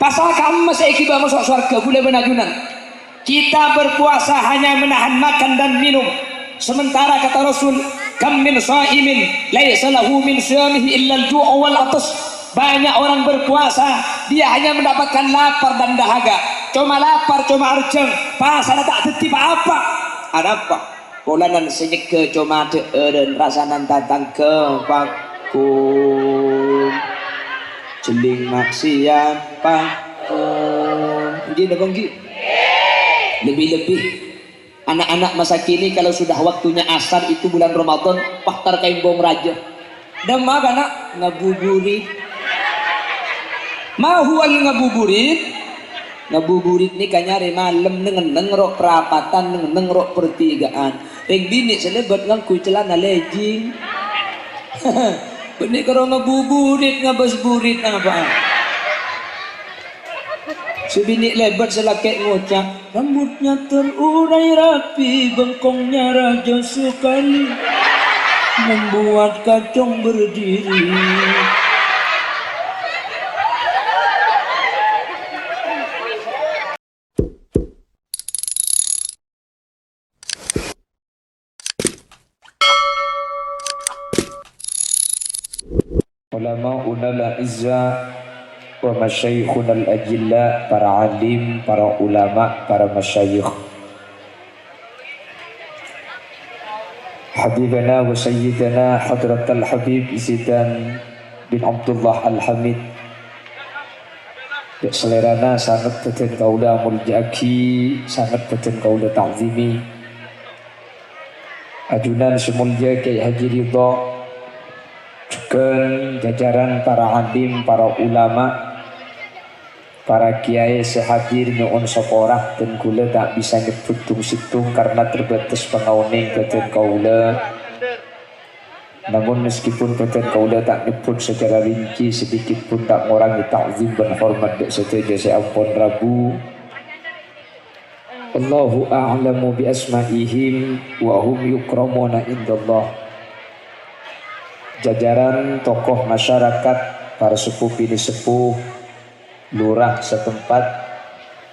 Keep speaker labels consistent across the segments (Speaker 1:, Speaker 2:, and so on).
Speaker 1: pasal kamu masih ikiba masuk surga boleh benajunan. Kita berpuasa hanya menahan makan dan minum, sementara kata Rasul, kam min shaimin laisa lahu min syamihi illa al-ju' wal 'atash. Banyak orang berpuasa dia hanya mendapatkan lapar dan dahaga, cuma lapar cuma arjeng, pasal tak tertib apa apa bolanan senyeke cuma dan rasanan datang ke pakun celing maksiat pakun gini bangki. Lebih-lebih anak-anak masa kini kalau sudah waktunya asar itu bulan Ramadan paktar kain bom raja dan maga nak ngabuburit mahual ngabuburit ni kanyari malam dengan nengrok perapatan dengan nengrok pertigaan yang bini selebat ngangku celana legging benih kalau ngabuburit ngabasburit apa sebini lebat selakek ngocak rambutnya terurai rapi bengkongnya raja sekali membuat kacang berdiri. Ulama unal izza wa masyayikhun al-ajilla, para alim, para ulama, para masyayikh. Habibana wa sayyidana hadratal habib Zidan bin Abdullah al-Hamid, selerana sangat beten kaula muljaki, sangat beten kaula ta'zimi. Ajunan semulja Kiai Haji Ridha, juga jajaran para alim, para ulama, para kiai sehadir nyuun seporah dan kula tak bisa nyebut situng karena terbatas pengauning beten kaula. Namun meskipun beten kaula tak nyebut secara rinci, sedikit pun tak ngurangi ta'zim dan hormat dek setuju saya ampun rabu. Allahu a'lamu bi asma'ihim wa hum yukramuna indallah. Jajaran tokoh masyarakat, para sepuh pilih sepuh, lurah setempat,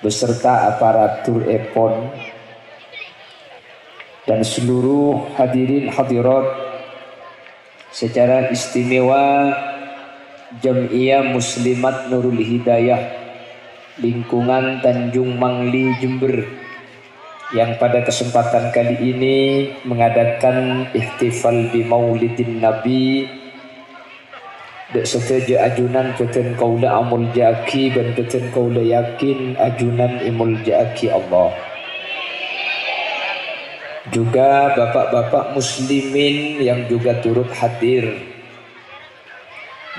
Speaker 1: beserta aparatur EPON, dan seluruh hadirin hadirat, secara istimewa Jam'iyah Muslimat Nurul Hidayah lingkungan Tanjung Mangli Jember, yang pada kesempatan kali ini mengadakan ihtifal bi maulidin Nabi. Dek setuju ajunan beten kaula amul jaki dan beten kaula yakin ajunan imul jaki Allah. Juga bapak-bapak muslimin yang juga turut hadir.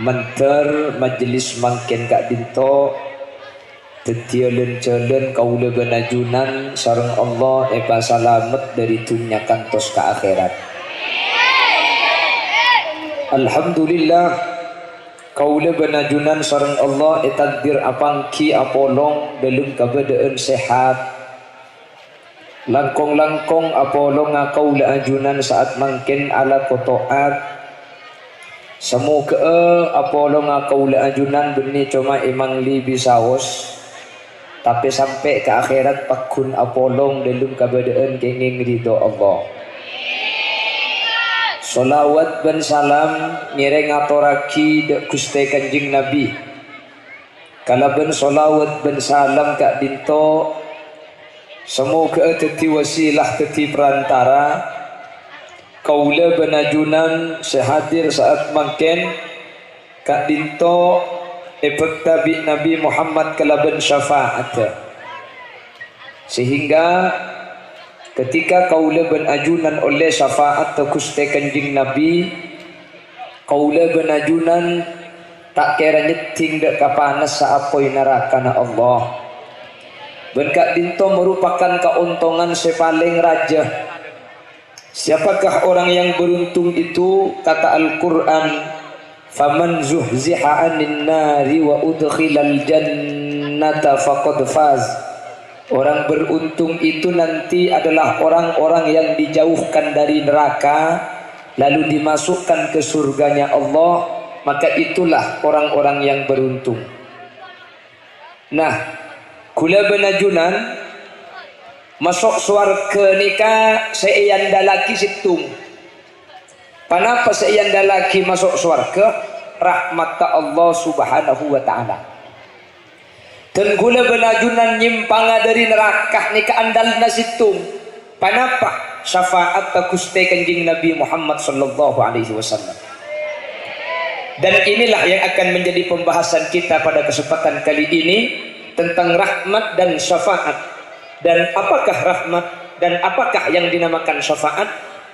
Speaker 1: Menter majelis mangken Kak Dinto tetialen-calen kaula benajunan sareng Allah eva salamet dari dunia kantos ke akhirat. Alhamdulillah kaula benajunan sareng Allah takdir apangki apolong dalam keadaan sehat. Langkong-langkong apolong kaula ajunan saat mangken ala kotoat. Semoga apolong kaula ajunan benih cuma imang li bisaos. Tapi sampai ke akhirat pakun apolong dalam keadaan kenging ridho Allah. Salawat dan salam nireng atoraki dek Gusti Kanjeng Nabi. Kalaban salawat dan salam Kak Dinto, semoga teti wasilah teti perantara kaula benajunan sehadir saat mangken Kak Dinto tabi Nabi Muhammad kalaban syafaat, sehingga ketika kaula benajunan oleh syafaat Gusti Kanjeng Nabi, kaula benajunan tak kira nyeting dek kapanas saapoi neraka na Allah. Ben Kak Dinto merupakan keuntungan sepaling raja. Siapakah orang yang beruntung itu? Kata Al-Quran, faman zuhziha 'anil nari wa udkhilal jannata faqad faz. Orang beruntung itu nanti adalah orang-orang yang dijauhkan dari neraka lalu dimasukkan ke surganya Allah, maka itulah orang-orang yang beruntung. Nah, kula benajunan masuk swarga nika seian dalaki situng. Panapa seian dalaki masuk swarga? Rahmat Allah subhanahu wa ta'ala. Dan kula benajunan nyimpanga dari neraka nika andalna situng. Panapa? Syafaat Gusti Kanjeng Nabi Muhammad sallallahu alaihi wasallam. Dan inilah yang akan menjadi pembahasan kita pada kesempatan kali ini tentang rahmat dan syafaat. Dan apakah rahmat dan apakah yang dinamakan syafaat?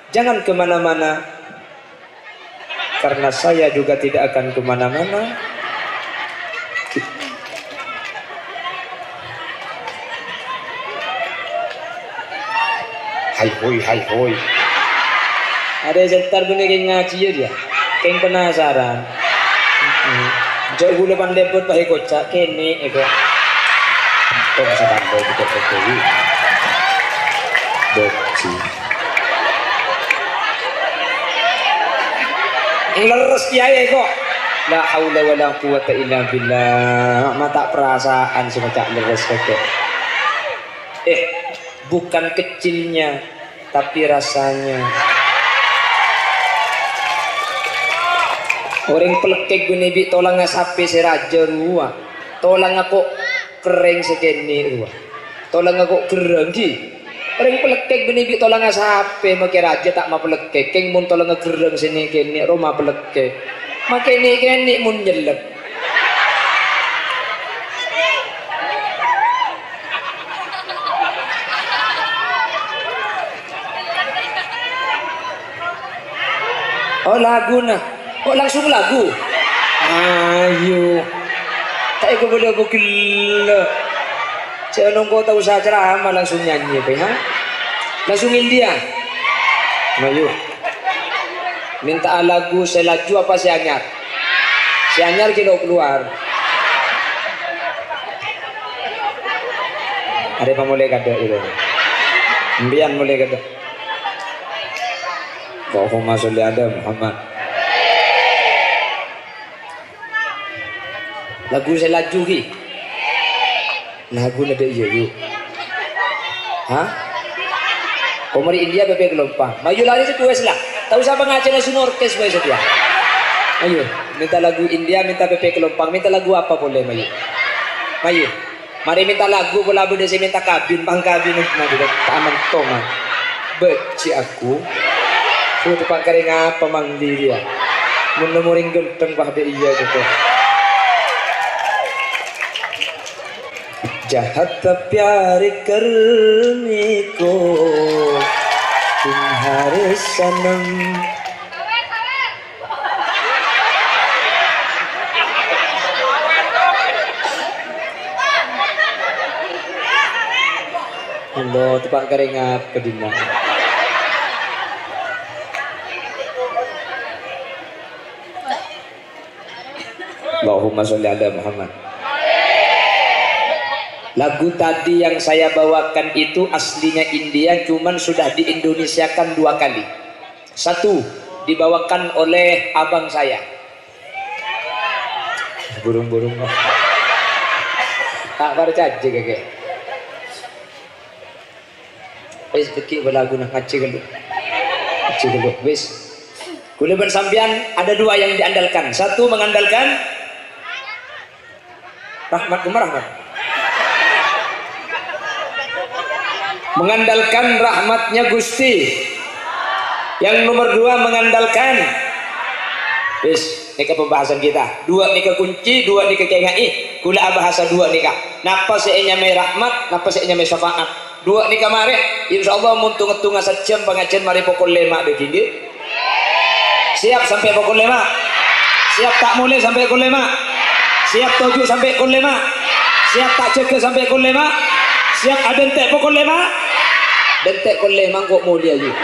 Speaker 1: Jangan kemana-mana, karena saya juga tidak akan kemana-mana. Hai hoi. Ada sebentar bener ngaji dia. Keng penasaran. Jauh gula pandai buat pakai kocak kene ego. Kok bisa pandai kita pakai doci. Leres kiai kok. La haula wala quwata illa billah. Mata perasaan semacam leres kakek. Bukan kecilnya, tapi rasanya. Orang pelekek benebi tolang sapi seraja ruah. Tolang aku kering segini ruah. Tolang aku gereng ji. Orang pelekek benebi tolang sapi makai raja tak mau pelekek. Keng mun tolang gereng sini kini rumah pelekek. Makai ni kini mun jelek. Oh lagu nah, kok langsung lagu? Ayo, tak ikut boleh bukil. Saya nunggu tahu saya ceramah langsung nyanyi, ha? Langsung India. Ayo, minta lagu saya laju apa si anyar? Si anyar kilo keluar. Ada apa mulai kada itu? Mbian mulai kada. Allahumma sholli ala Muhammad. Lagu saya laju ki. Lagu nada iya yuk. Hah? Komari India bebek gelompang. Maju lari itu wes lah. Tahu siapa ngaji langsung orkes wes dia. Ayo, minta lagu India, minta bebek gelompang, minta lagu apa boleh maju. Maju. Mari minta lagu bola bude saya minta kabin, bang kabin maju taman toma. Beci aku. Aku tempat kering apa mangdi dia. Menemuring genteng bah dia iya gitu. Jahat प्यार करने को तुम्हारे सनम Allah tempat kering apa dina. Allahumma sholli ala Muhammad. Lagu tadi yang saya bawakan itu aslinya India, cuman sudah diindonesiakan 2 kali. 1 dibawakan oleh abang saya. Burung-burung. Tak percaya kakek. Wis beki lagu nak ngaji dulu. Ngaji dulu. Wis. Kula bersambian ada 2 yang diandalkan. 1 mengandalkan rahmat rahmat. Mengandalkan rahmatnya Gusti. Yang nomor 2 mengandalkan wis nika pembahasan kita 2 nika kunci 2 nika kengai kula bahasa 2 nika napa seenya me rahmat napa seenya me syafaat 2 nika mare insyaallah mun tungetung sajam pengajian mari pukul 5 deh tinggi siap sampai pukul 5 siap tak mulai sampai pukul 5 siap 7 sampai pukul 5 siap tak jaga sampai pukul 5 siap ada entek pukul 5 dentek pukul 5 kok mulia yuk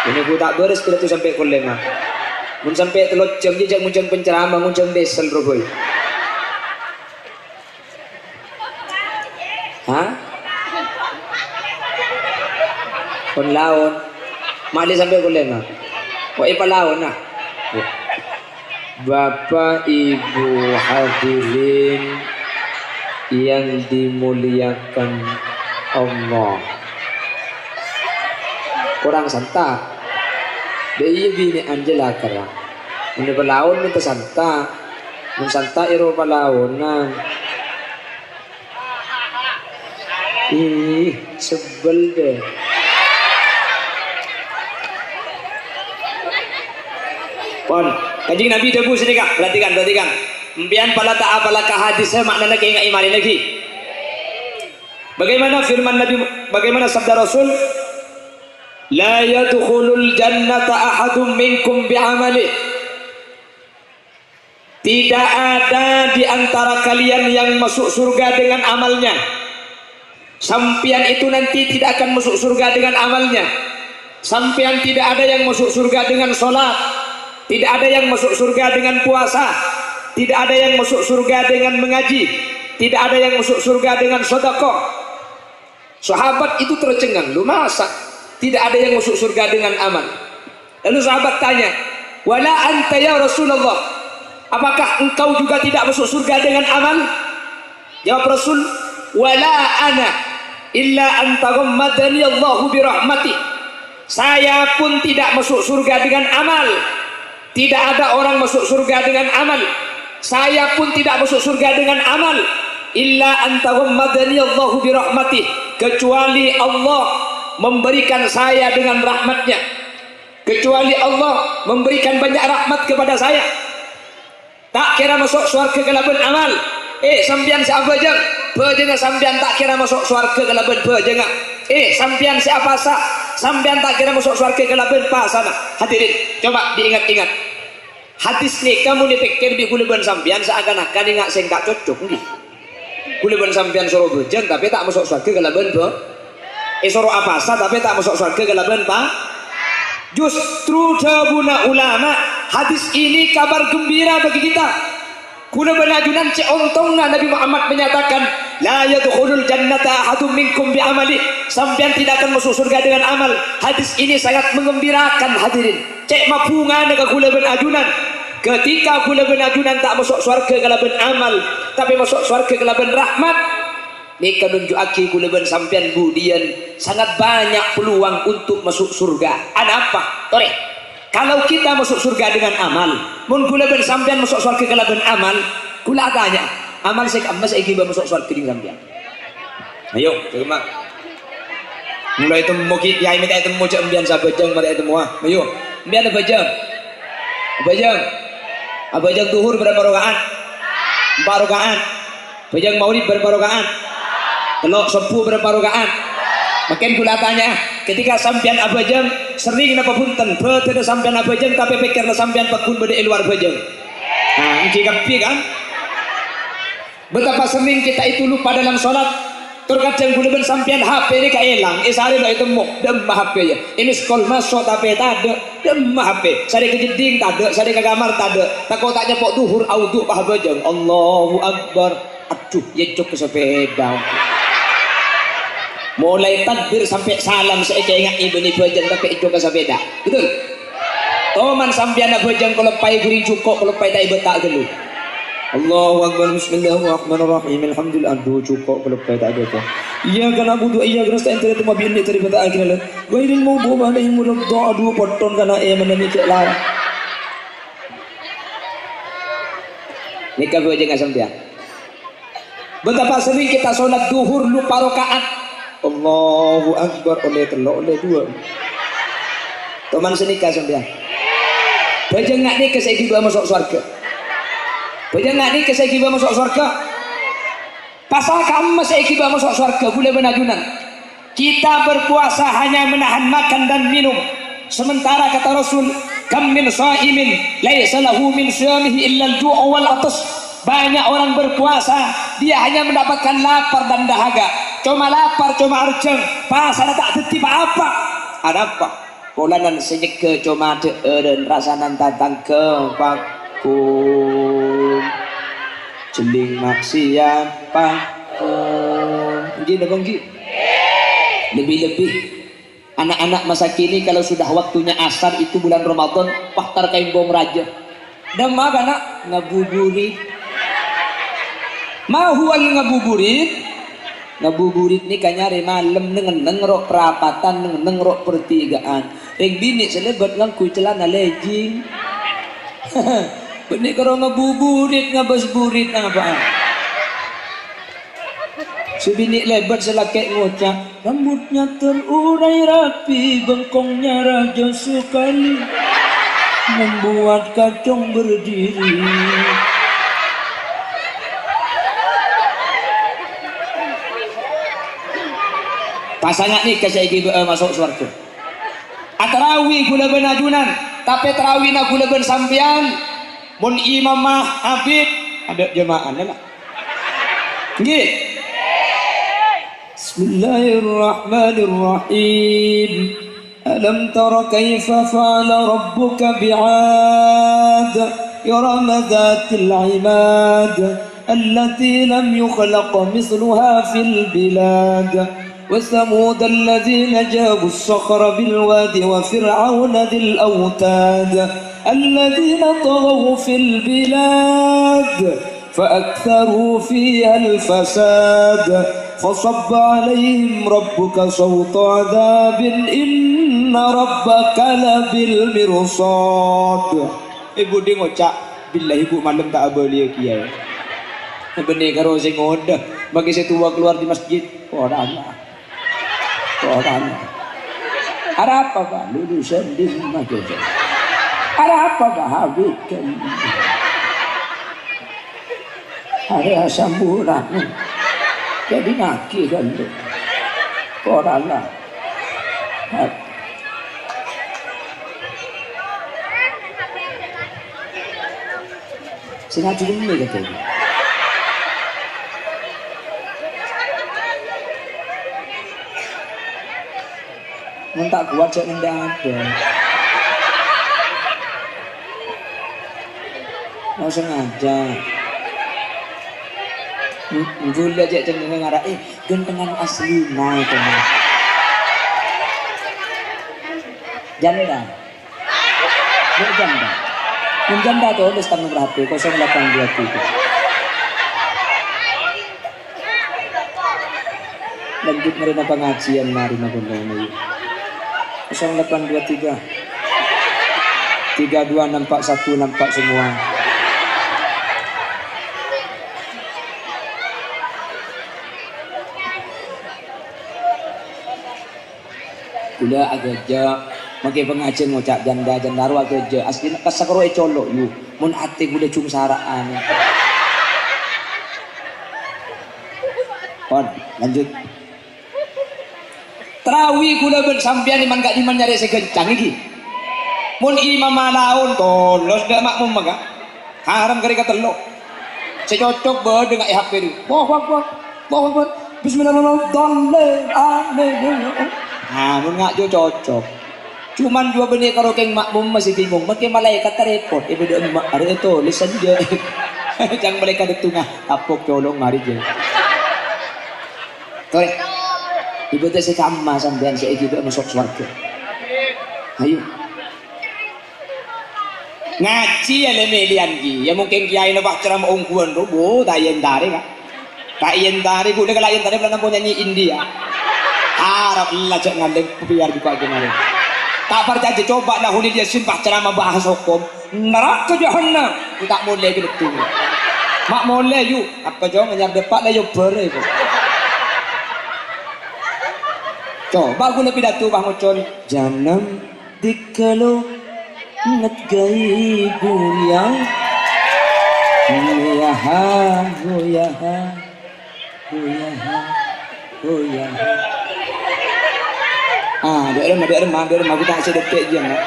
Speaker 1: ini ku tak beres kira tu sampai pukul 5 mun sampai telur jam je jak muncang penceramah muncang desel roboy ha kon laon mali sampai pukul 5 kok ipa laon nah Bapak Ibu hadirin yang dimuliakan Allah. Kurang santa. Dia bini Angela kara. Ini pelawan minta santa. Mensanta iro pelawanan. Ih, sebel deh. Pon, kanjing Nabi debu sini kak, perhatikan. Mbian pala apalakah hadisnya maknanya kayak nggak imani lagi. Bagaimana firman Nabi, bagaimana sabda Rasul? La yadkhulul jannata ahadum minkum bi'amali. Tidak ada di antara kalian yang masuk surga dengan amalnya. Sampian itu nanti tidak akan masuk surga dengan amalnya. Sampian tidak ada yang masuk surga dengan sholat. Tidak ada yang masuk surga dengan puasa. Tidak ada yang masuk surga dengan mengaji. Tidak ada yang masuk surga dengan sedekah. Sahabat itu tercengang, lu masa tidak ada yang masuk surga dengan amal? Lalu sahabat tanya, wala anta ya Rasulullah, apakah engkau juga tidak masuk surga dengan amal? Jawab Rasul, wala ana illa an taghammadani Allahu birahmati. Saya pun tidak masuk surga dengan amal. Tidak ada orang masuk surga dengan amal. Saya pun tidak masuk surga dengan amal. Illa an taghammadani Allahu birahmati, kecuali Allah memberikan saya dengan rahmatnya. Kecuali Allah memberikan banyak rahmat kepada saya. Tak kira masuk surga kelaban amal. Sampian siapa jeng? Bejenga sampian tak kira masuk surga kelaban bejenga. Sampian siapa sah? Sampian tak kira masuk surga kelaban pasana. Hadirin, coba diingat-ingat. Hadis ni kamu dipikir di kuliban sampian seakan-akan ingat sengkak cocok nih. Kuliban sampian suruh bejeng tapi tak masuk surga kelaban be. Suruh apa sah tapi tak masuk surga kelaban pak. Justru jabuna ulama, hadis ini kabar gembira bagi kita. Kuna benajunan ceontongna Nabi Muhammad menyatakan, la yadkhulul jannata ahadum minkum bi'amali. Sampean tidak akan masuk surga dengan amal. Hadis ini sangat mengembirakan hadirin. Cek mapungan dengan kula benajunan. Ketika kula benajunan tak masuk surga kelaban amal, tapi masuk surga kelaban rahmat. Nika nunjuk aki kula ben sampean budian sangat banyak peluang untuk masuk surga. Ada apa? Tore. Kalau kita masuk surga dengan amal, mun kula ben sampean masuk surga kelaban amal, kula tanya, amal sik amma saiki masuk surga dengan sampean. Ayo, terima. Mulai itu mukit ya minta itu mau jambian sabajang pada itu semua. Ayo, biar abajang. Abajang duhur berapa rakaat? 4 rakaat. Abajang maulid berapa rakaat? Telok sepuh berapa rakaat? Makin kula tanya, ketika sampean abajang sering napa punten, betul sampean abajang tapi pikirna sampean pakun bade luar abajang. Nah, iki kapi kan? Betapa sering kita itu lupa dalam sholat. Terkadang kula ben sampean HP ini kaelang, sare lo itu muk dem HP ya. Ini skol masuk tapi tak ada, dem HP. Sare kejeding tak ada, sare ke kamar tak ada. Takut tak nyepok duhur audu pak abajang. Allahu Akbar. Aduh, yecok ke sepeda. Mulai takbir sampai salam saya ingat ibu ni bajang tapi itu ke sepeda. Betul? Toman sampean bajang kalau pai guri cukup kalau pai tak betak dulu. Allahu Akbar, bismillahirrahmanirrahim, alhamdulillah. Aduh cukup kalau pai tak ada tu. Iya kan abu tu iya kan stain terus mobil ni terus betak akhirnya. Wairil maghdubi alaihim waladdallin. Aduh potong kana mana ni cek lah. Nikah bajang sampean. Betapa sering kita sholat duhur lupa rakaat. Allahu Akbar, oleh telok oleh dua. Teman senikah sampean. Bajang ngak ni kesai kiba masuk surga. Bajang ngak ni kesai kiba masuk surga. Pasal kamu masih kiba masuk surga boleh benajunan. Kita berpuasa hanya menahan makan dan minum. Sementara kata Rasul, kam min shaimin laisa lahu min siyamihi illa al-ju' wal 'atash. Banyak orang berpuasa, dia hanya mendapatkan lapar dan dahaga. Cuma lapar, cuma arjeng. Pas ada tak tertiba apa? Ada apa? Polanan senyeke cuma dan rasanan tantang kepakum. Celing maksiat pakum. Gini bang Gi? Lebih-lebih anak-anak masa kini kalau sudah waktunya asar itu bulan Ramadan, paktar kain bom raja. Demam anak ngabuburi. Ma huwal ngabuburit. Ngabuburit ni kanyari malam nengrok perapatan nengrok pertigaan. Yang bini selebat ngangku celana legging. Benih kalau ngabuburit ngabasburit apa? Sebini lebat selakek ngocak. Rambutnya terurai rapi, bengkongnya raja sekali, membuat kacang berdiri. Pasangan ni saya masuk surga. Atarawi gula benajunan, tapi terawih na gula ben sampian. Mun imamah habib ada jemaah lah. Nggih. Bismillahirrahmanirrahim. Alam tara kaifa fa'ala rabbuka bi'ad iram dhatil 'imad allati lam yukhlaq mithluha fil bilad. وثمود الذين جابوا الصخر بالواد وفرعون ذي الأوتاد الذين طغوا في البلاد فأكثروا فيها الفساد فصب عليهم ربك صوت عذاب إن ربك لبالمرصاد. Ibu dia ngocak, bila ibu malam tak boleh kiai. Benih karo sing ngodah, bagi saya tua keluar di masjid, orang. Ada apa Pak? Lulusan di Magelang. Ada apa Pak? Habib kan? Ada samburan. Jadi naki kan tu. Orang lah. Sengaja dulu katanya. Tak kuat cak ndak ada. Mau sengaja. Gula cak cenderung ngarah gentengan asli naik kan. Janda. Dia janda. Janda tu ada setengah berapa? 0823. Lanjut mereka pengajian mari nampaknya. 0823 32 nampak satu nampak semua. Kula agaja makai pengajian ngocak janda jandaru agaja asli kasakro colok yu mun ate kula cum saraan. Lanjut. Terawih kula ben sampean iman gak iman nyari segencang iki. Mun imam malaun tolos dak makmum maka. Haram kari katelok. Secocok be dengan HP ni. Allahu Akbar. Bismillahirrahmanirrahim. Mun ngak jo cocok. Cuman dua benih karo keng makmum masih bingung. Makai malaikat repot. Ibu dak mak are itu lisan je. Jangan mereka di tengah tapok colong mari je. Toi. Ibu teh sekama sampean saiki masuk surga. Ayo. Ngaji ale melian ki. Ya mungkin kiai na pak ceramah ungkuan robo tayen dari ka. Tayen dari kuda kalayen dari belum nyanyi India. Arab Allah cak ngandeng biar buka kemarin. Tak percaya coba lah huli dia simpah ceramah bahas hukum. Neraka jahannam. Ku tak boleh gitu. Mak boleh yuk. Apa jangan nyar depak lah yuk bere ko. Coba aku lebih datu bang Ocon. Janam dikalo ngat gai goyang. Goyang. Dia remah aku tak sedepek je nak.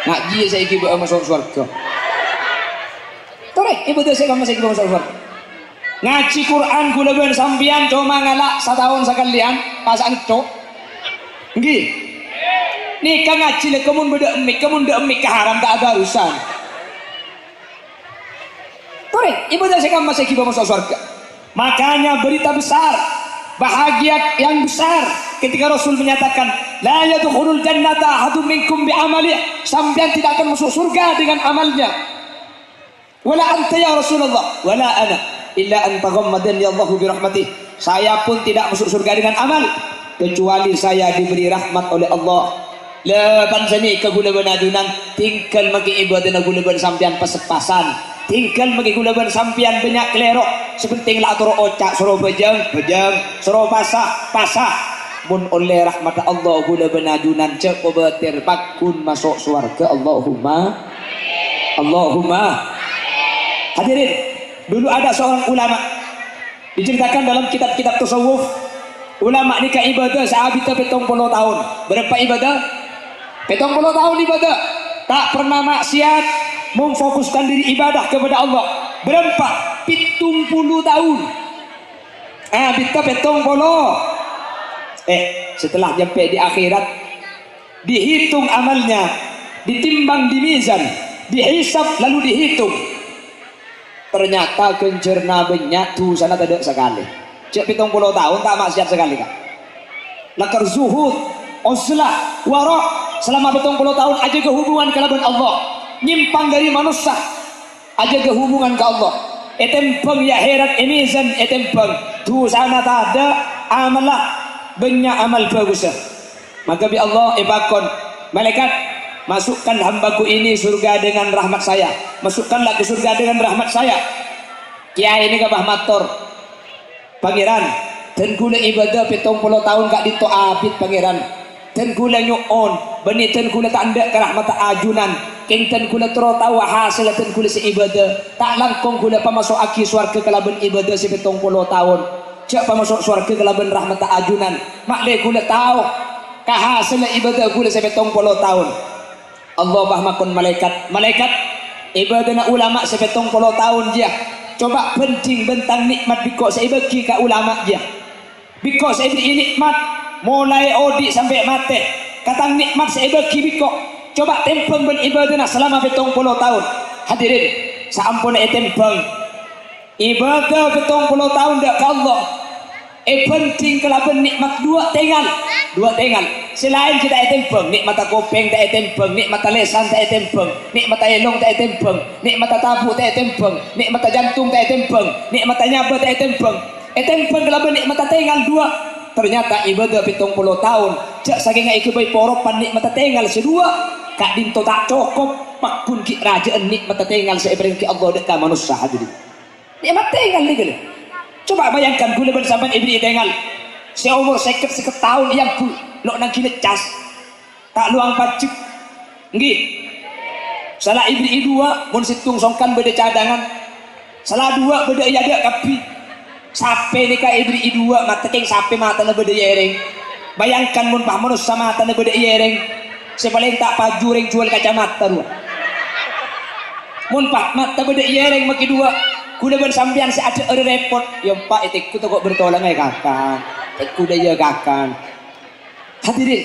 Speaker 1: Nak dia saya ikut masuk surga. Ibu tu saya kamu saya kira masuk surga. Ngaji Quran kula ben sambian cuma ngalak setahun sekalian pasang itu. Nggih. Nikah ngaji le kemun beda emik haram tak ada urusan. Ibu tu saya kamu saya kira masuk surga. Makanya berita besar
Speaker 2: bahagia yang besar ketika Rasul menyatakan la yadkhulul jannata ahadun minkum bi amali, sampean tidak akan masuk surga dengan amalnya. Wala anta ya Rasulullah wala ana illa an taghammadani Allahu bi rahmatih, saya pun tidak masuk surga dengan amal kecuali saya diberi rahmat oleh Allah. Leban sani kegulaban adunan tinggal magi ibadah gulaban sampean pasep-pasan, tinggal magi gulaban sampean banyak kelerok sepenting lah atau ocak suruh bejeng suruh pasah mun oleh rahmat Allah gulaban adunan cek obatir bakun masuk surga. Allahumma hadirin, dulu ada seorang ulama diceritakan dalam kitab-kitab tasawuf. Ulama nikah ibadah sahabita 70 tahun. Berapa ibadah? 70 tahun ibadah, tak pernah maksiat, memfokuskan diri ibadah kepada Allah. Berapa? 70 tahun. Bita 70. Setelah sampai di akhirat, dihitung amalnya, ditimbang di mizan, dihisab lalu dihitung. Ternyata kencerna banyak tu sana tidak sekali. Cek 70 tahun tak maksiat sekali kan. Lakar zuhud, uzlah, warok. Selama 70 tahun aja kehubungan ke Allah, nyimpang dari manusia aja kehubungan ke Allah. Etempeng ya herat emizan etempeng tu sana tak ada amalah banyak amal bagus. Maka bi Allah ibakon malaikat, masukkan hambaku ini surga dengan rahmat saya, masukkanlah ke surga dengan rahmat saya. Kiai ini kabah matur pangeran dan gula ibadah 70 tahun gak dito abid pangeran, dan gula nyuon benih dan gula tak ada ke rahmat ajunan keng dan gula terus tahu hasil dan gula si ibadah tak langkong gula pamasuk aki suarga kelaban ibadah si 70 tahun cak pamasuk suarga kelaban rahmat ajunan makle gula tahu kahasil ibadah gula si 70 tahun. Allah bahmakun malaikat ibadah na ulama si 70 tahun dia coba penting bentang nikmat biko saya bagi ke ulama dia biko saya beri nikmat mulai odi sampai mati kata nikmat saya bagi biko coba tempeng beribadah selama 70 tahun. Hadirin saampun tempeng ibadah 70 tahun dak ke Allah penting kelaban nikmat dua tengal selain kita tempeng nikmat kopeng tak tempeng, nikmat lesan tak tempeng, nikmat elong tak tempeng, nikmat tabu tak tempeng, nikmat jantung tak tempeng, nikmat nyaba tak tempeng kelaban nikmat tengal dua. Ternyata ibadah 70 tahun jak saking iku bae poropan nikmat tengal sedua kak dinto tak cukup pakpun ki rajaan nikmat tengal seibring ki Allah dek manusia. Hadirin nikmat tengal ni coba bayangkan gula bersampan ibri tengal seumur 50 tahun yang lo nang kini cas tak luang pacik nggih salah ibri dua mun situng songkan beda cadangan salah dua beda ada kapi sape ni ka ibri dua mata keng sape mata na beda yereng bayangkan mun pah manusia mata na beda yereng sepaling tak pajureng jual kacamata dua mun pah mata beda yereng maki dua kuda bersampian si ada repot ya pak itikku tu kok bertolong kakan itikku dah ya kakan. Hadirin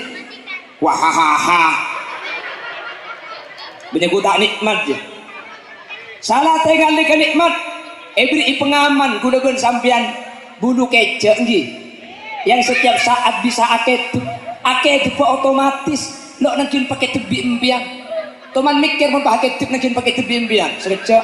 Speaker 2: wahahaha banyak tak nikmat je salah tinggal ni nikmat beri pengaman kuda bersampian bulu kecek ngi yang setiap saat bisa aketup otomatis lo nangkin pakai tebi embiang teman mikir mau pakai tip nangkin pakai tebi embiang secek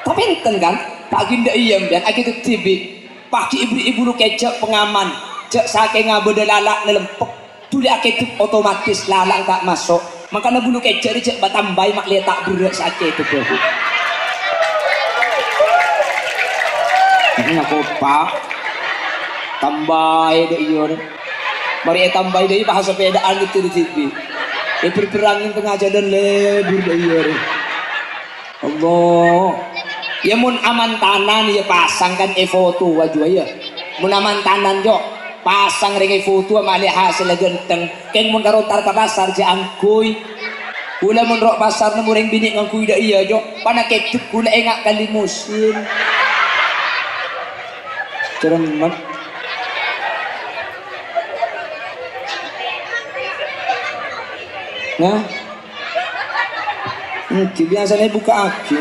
Speaker 2: tapi enten kan tak ginda iya dan aku tibi pakai ibu lu kecek pengaman cek saking ngabeda lalak nelempek tuli itu otomatis lalak tak masuk makanya bulu kecek cek batambai mak letak berat sakit itu bro ini aku pak tambai deh iya mari tambai deh bahasa pedaan itu di tibi berperangin tengah jalan lebur deh iya Allah. Ya mun aman tanan ya pasang kan foto wajah ya. Mun aman tanan jo pasang ring foto mali hasil genteng. Keng mun karo tar ka pasar ja angkuy. Kula mun rok pasar nemu ring bini ngangkuy da iya jo. Pana ketuk kula engak kali musim. Ceremet. Nah. Biasanya buka aki.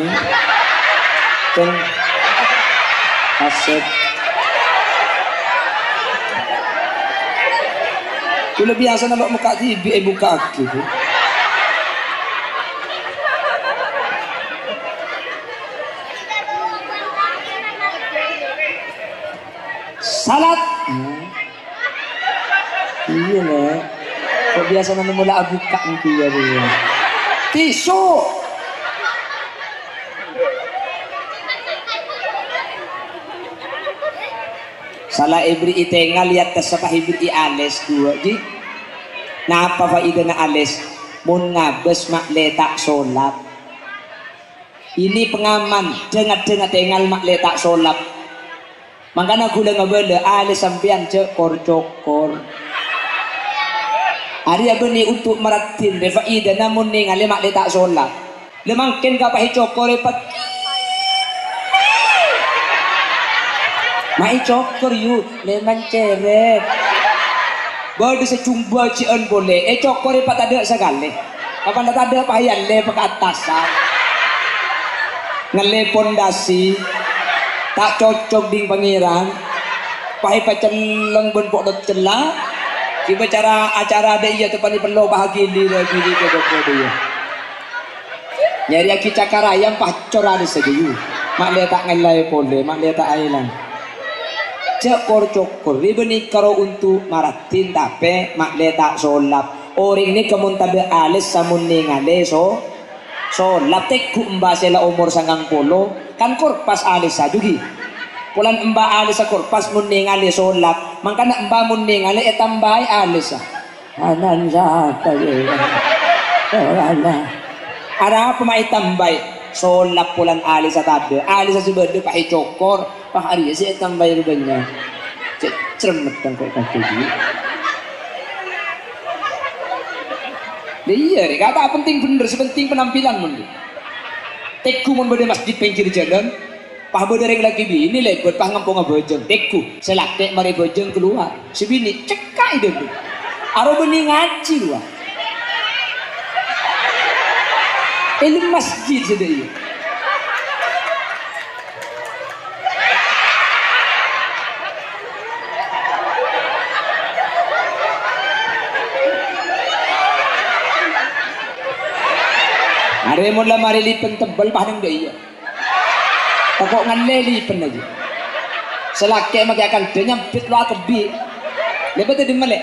Speaker 2: Asep. Kalau biasa nampak muka TV, buka aku. Salat. Iya lah. Kok biasa nampak mula buka mungkin ya dia. Tisu. Salah ibri itengal lihat tasapah ibri ales dua ji. Napa faida na ales? Mun ngabes mak letak solat. Ini pengaman dengar tengal mak letak solat. Makanya gula ngabele ales sampean cekor cokor. Hari apa ni untuk meratin faida namun ningal mak letak solat. Lemangkin kapahi cokor epat. Mai cokor yu leman ceret. Baru secumba cian boleh. Cokor pak ada segala. Kapan tak ada pahayan le pak atasan. Ngale pondasi. Tak cocok ding pangeran. Pahai paceleng ben pok dot celah. Kiba cara acara ada iya tepani perlu bahagia diri diri ke dokter dia. Nyari aki cakar ayam pacor ada saja yu. Mak le tak ngelai boleh, mak le tak ailan. Cokor ribeni karo untuk maratin tapi mak letak solap orang ini kemun tada alis samun ningale solap teku mbak sela umur 90 kan korpas alis sajugi pulan mbak alis korpas mun ningale solap makanya mbak mun ningale tambai alis anan saka ada apa mai tambai solap pulan alis tada alis sebede pakai cokor Pak Arya sih tambah rubenya cermet kan kok kaki dia kata penting bener sepenting penampilan mundi teku mun bade masjid pinggir jalan pah bade reng lagi bini lebet pah ngampung ngabojeng teku selaktek mari bojeng keluar si bini cekai deh aro beni ngaji gua ilmu masjid sudah iya Are mula mari lipen tebal paling dah iya. Pokok ngalle lipen aja. Selake maki akan dia nyampit lo kebi. Lepas tu dimalek.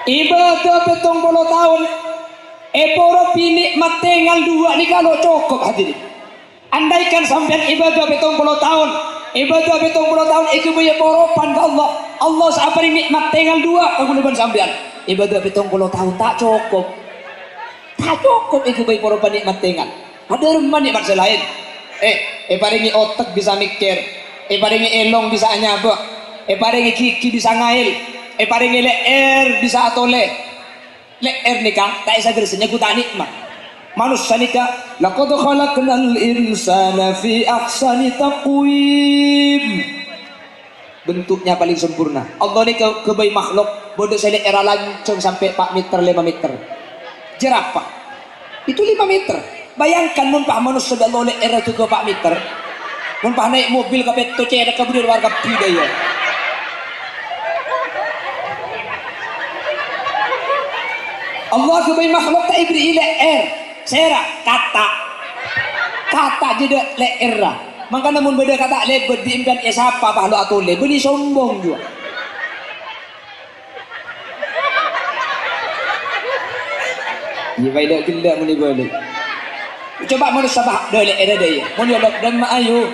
Speaker 2: Ibadah 70 tahun poro pinik matengal dua ni kalau cukup hadirin andaikan sampean ibadah 70 tahun ibadah 70 tahun itu punya poropan ke Allah sabar nikmat tinggal dua keguliban sampean ibadah 70 tahun tak cukup itu punya poropan nikmat tinggal ada rumah nikmat selain paringi otak bisa mikir paringi elong bisa nyabak paringi kiki bisa ngail paringi leer bisa atole leer nikah tak isa gersenya ku tak nikmat manusia nikah laqad khalaqnal insana fi ahsani taqwim bentuknya paling sempurna Allah ni kebaik makhluk bodoh saya era lancung sampai 4 meter 5 meter jerapah itu 5 meter bayangkan mun pak manusia sudah oleh era itu ke 4 meter mun pak naik mobil ke peto cedek ke budir warga pidaya Allah kebaik makhluk tak ibri leer sera kata jadi leer lah maka namun beda kata lebet diimkan siapa pahlo atau le beni sombong juga ya baik gila muni boleh coba manusia bah dole ada dia muni lok dan ma ayo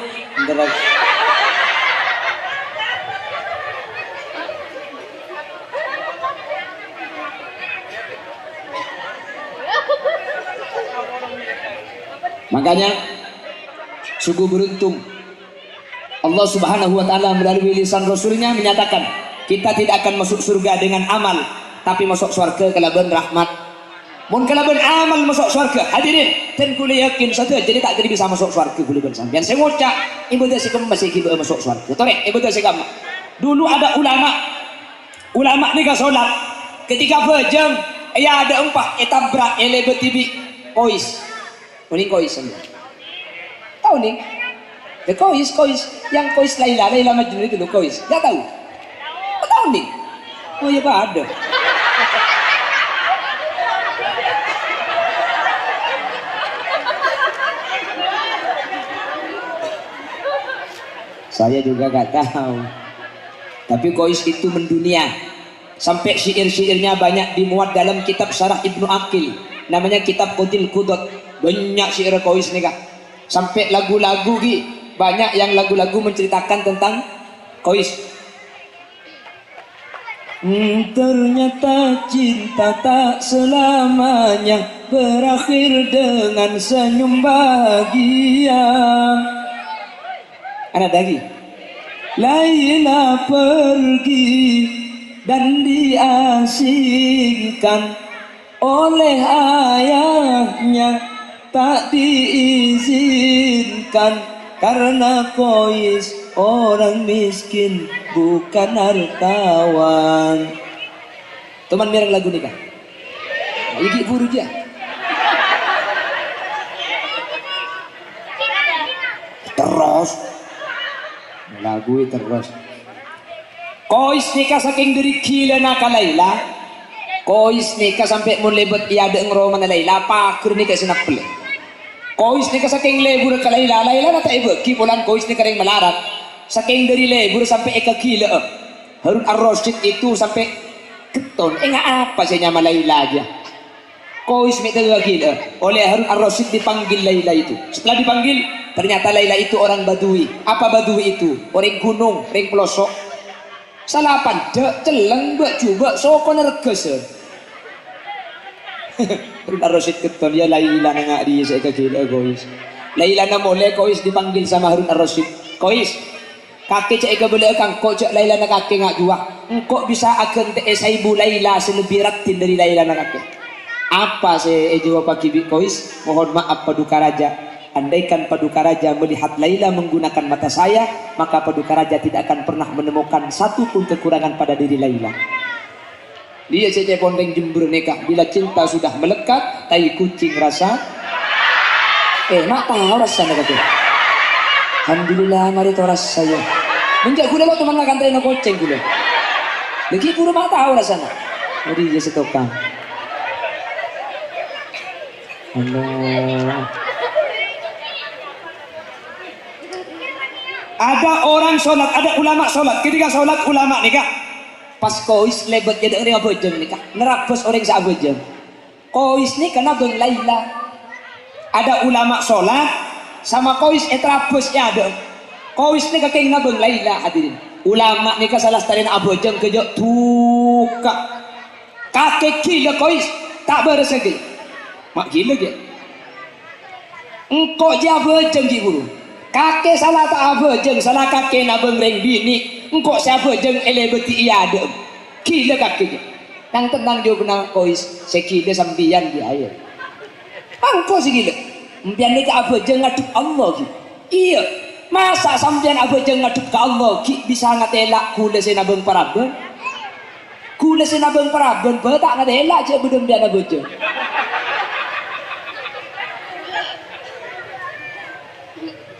Speaker 2: makanya sungguh beruntung Allah subhanahu wa ta'ala melalui lisan rasulnya menyatakan kita tidak akan masuk surga dengan amal, tapi masuk surga kalaban rahmat. Mun kalaban amal masuk surga, hadirin, dan kuliah yakin saja jadi tak jadi bisa masuk surga kuliah sampean. Saya ngocak, ibu dah sikam masih kita masuk surga. Tore, ibu dah sikam. Dulu ada ulama ni ka solat, ketika bejeng, ya ada empat etabrak ele betibi kois. Uning kois sampean. Tahu nih? Ya kois, yang kois Laila Majnun itu loh kois. Enggak tahu? Enggak tahu nih? Oh ya Pak ada. Saya juga gak tahu. Tapi kois itu mendunia. Sampai syair-syairnya banyak dimuat dalam kitab Syarah Ibnu Aqil. Namanya kitab Qudil Qudot. Banyak syair kois nih kak. Sampai lagu-lagu ki. Banyak yang lagu-lagu menceritakan tentang kois. Ternyata cinta tak selamanya berakhir dengan senyum bahagia. Ada lagi. Laila pergi dan diasingkan oleh ayahnya, tak diizinkan karena kois orang miskin bukan hartawan. Teman mereng lagu nih kan? Lagi buru dia. Terus lagu terus. Kois nikah saking dari gila nakalaila. Kois nikah sampai mun lebet iya ada ngeroman Laila pakur nikah sinapel. Kois nikah saking lebur ke Laila na tak ibu kipulan kois nikah yang melarat. Saking dari lebur sampai eka gila. Harun Ar-Rasyid itu sampai keton. Enggak apa sih nama Laila aja. Kois minta gila. Oleh Harun Ar-Rasyid dipanggil Laila itu. Setelah dipanggil ternyata Laila itu orang Badui. Apa Badui itu? Orang gunung, orang pelosok. Salapan dek celeng buat coba soko nerges. Harun Ar-Rasyid keton ya Laila nggak di saya kecil kois. Laila na boleh kois dipanggil sama Harun Ar-Rasyid. Kois kakek cek eka boleh kang kok cek Laila na kakek nggak jual. Engkau bisa akan te esaibu Laila selebih ratin dari Laila na kakek. Apa saya jawab pagi kois? Mohon maaf Paduka Raja. Andaikan Paduka Raja melihat Laila menggunakan mata saya, maka Paduka Raja tidak akan pernah menemukan satu pun kekurangan pada diri Laila. Dia saja pondeng Jember nikah. Bila cinta sudah melekat, tai kucing rasa. Mak tahu rasanya kata. Alhamdulillah mari tahu rasa saya. Menjak gula lo teman akan tahu kucing gula. Lagi pura mak tahu rasanya. Jadi dia setokang. Allah. Ada orang sholat, ada ulama sholat. Ketika sholat ulama nikah. Pas kois lebet jadi orang abojeng nikah. Nerabos orang seabojeng. Kois ni kena beng Laila. Ada ulama sholat sama kois etrabosnya ada. Kois ni kakek beng Laila hadirin. Ulama nikah salah setarin abojeng kejok tuka. Kakek gila kois tak beresegi. Mak gila dia. Engkau dia abojeng giburu. Kakek salah tak abojeng, salah kakek nabeng reng bini. Engkau siapa jeng ele beti iya ada. Gila kakek. Nang tenang dia benar kois. Sekila sambian dia ayo. Engkau si gila. Mpian ni ke abojeng ngaduk Allah ki. Iya. Masa sambian abojeng ngaduk ke Allah ki bisa ngatelak kula senabeng paraben. Kula senabeng paraben ba tak ngatelak je bedem bian abojeng.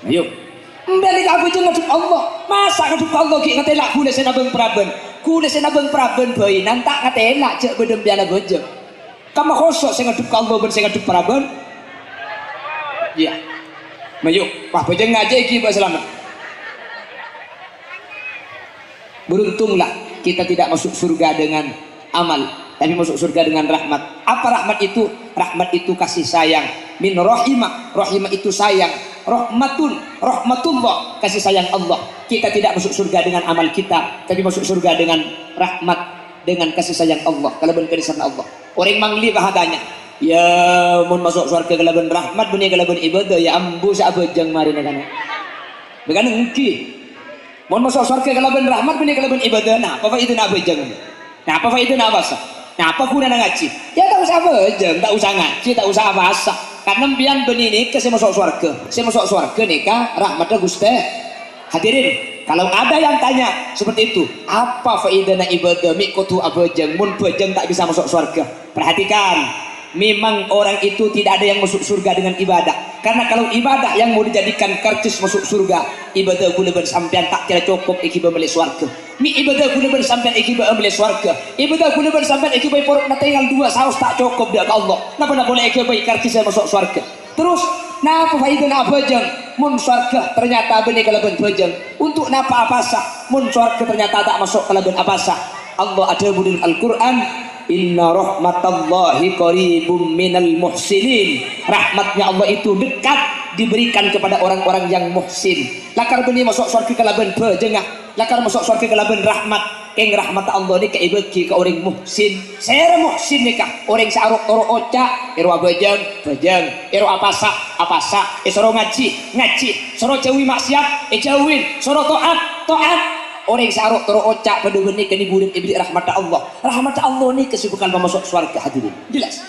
Speaker 2: Ayo. Mbalik aku je ngaduk Allah. Masa ngaduk Allah ki ngatelak kula senabeng praben. Kula senabeng praben bae nang tak ngatelak je bedem biana bojo. Kamu khosok sing ngaduk Allah ben sing ngaduk praben. Iya. Mayu, wah bojo ngaji iki Pak Selamat. Beruntunglah kita tidak masuk surga dengan amal, tapi masuk surga dengan rahmat. Apa rahmat itu? Rahmat itu kasih sayang. Min rahimah, rahimah itu sayang. Rahmatullah, kasih sayang Allah. Kita tidak masuk surga dengan amal kita, tapi masuk surga dengan rahmat, dengan kasih sayang Allah. Kalaban kerisan Allah. Orang mangli bahadanya. Ya, mun masuk surga kalaban rahmat, bunyi kalaban ibadah. Ya ambu sabajang mari negana. Begana engki. Mun masuk surga kalaban rahmat benih kalaban ibadah. Nah, apa itu nak bejeng? Nah, apa itu nak basa? Nah, apa guna ngaji? Ya tak usah bejeng, tak usah ngaji, tak usah basa. Karena pian benih ni ke masuk surga. Saya masuk surga nikah rahmatnya Gusti. Hadirin, kalau ada yang tanya seperti itu, apa faedahnya ibadah? Mik kutu abejeng, mun bejeng tak bisa masuk surga. Perhatikan. Memang orang itu tidak ada yang masuk surga dengan ibadah. Karena kalau ibadah yang mau dijadikan karcis masuk surga, ibadah guna bersampian tak kira cukup ikiba beli surga. Mi ibadah guna bersampian ikiba beli surga. Ibadah guna bersampian ikiba porok na tinggal 2 saus tak cukup dia ke Allah. Napa boleh ikiba karcis masuk surga. Terus napa faedah na bejeng? Mun surga ternyata benih kalaban bejeng. Untuk napa apasa? Mun surga ternyata tak masuk kalaban apasa? Allah ada di Al-Qur'an, inna rahmatallahi qaribum minal muhsinin. Rahmatnya Allah itu dekat diberikan kepada orang-orang yang muhsin. Lakar benih masuk surga kalaban bejengah, lakar masuk surga kalaban rahmat. Keng rahmat Allah ni kaibagi ke orang muhsin. Saya muhsin ni kah orang saruk toro oca, ero bejeng, ero apasa, soro ngaji, soro jauhi maksiat, jauhin, soro taat. Orang saruk toro ocak pada benih kini burin iblis rahmat Allah. Rahmat Allah ni kesibukan memasuk surga hadirin. Jelas.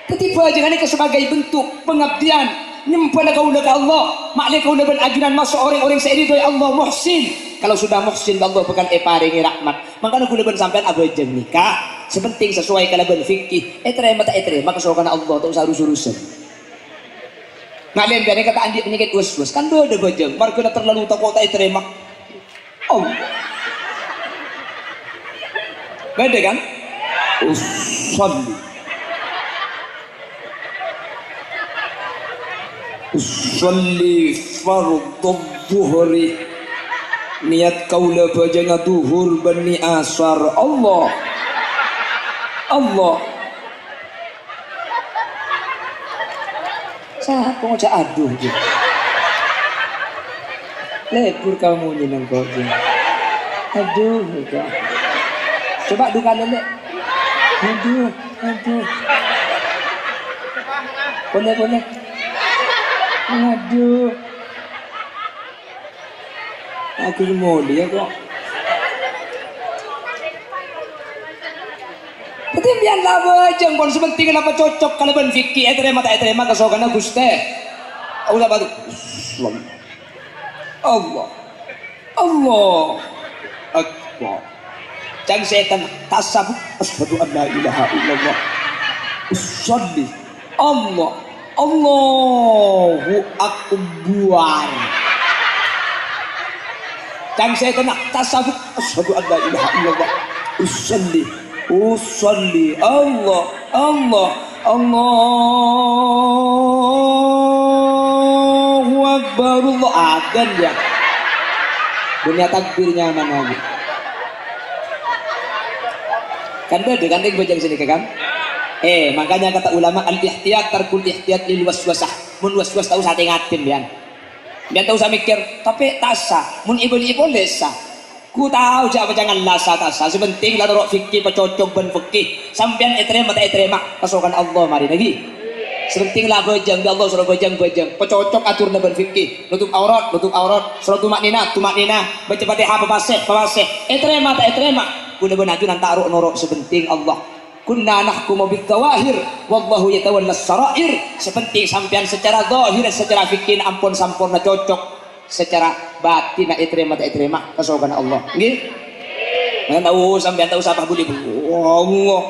Speaker 2: Ketiba jangan ini sebagai bentuk pengabdian. Nyempana kau ke Allah, makna kau ben ajunan masuk orang-orang seiri Allah muhsin. Kalau sudah muhsin Allah bukan paringi rahmat. Makanya kau ben sampean abajeng nikah. Sepenting sesuai kalaban fikih. Terima kesukaan Allah tak usah urus-urusan. Ngalian biar kata andi penyakit was-was kan do ada bajang marga terlalu tak kota terima. Beda kan? Usalli fardhu dhuhri, niat kaula bajang duhur bani asar. Allah siapa ngajak aduh gitu. Lebur kamu nyeneng kok gitu. Aduh gitu. Coba duka lele. Aduh. Boleh. Aduh. Aku mau dia kok. Ketimbian lah bajang pun sepenting apa cocok kalau ben fikih terima kesokan Gusti. Ulah batu. Allah Akbar. Jangan setan tasabuk asyhadu an la ilaha illallah. Usolli Allahu Akbar. Jangan setan tasabuk asyhadu an la ilaha illallah. Usolli Allah Allahu Akbar. Allah adan ya. Dunia takbirnya mana lagi? Kan beda kan bajang sini kan? Makanya kata ulama al-ihtiyat tarkul ihtiyat lil waswasah. Mun waswas tahu sate ngatim ya. Dia tahu usah mikir, tapi tasa. Mun ibu-ibu lesa. Ku tahu siapa jangan lasa tasa. Sepenting lah dorok fikih pecocok ben fikih. Sampean terima kesokan Allah mari lagi. Sepenting lah bajang ya Allah suruh bajang. Pecocok atur ben fikih. Nutup aurat. Suruh tumak nina. Baca Fatihah papaseh. Terima. Kuda benajunan taruh norok sepenting Allah. Kunna nahkumu bidawahir wallahu yatawallas sarair. Sepenting sampean secara zahir secara fikih ampun sampurna cocok. Secara batin nak terima kesokan Allah. Nggih. Tahu sampean tahu siapa boleh. Allah.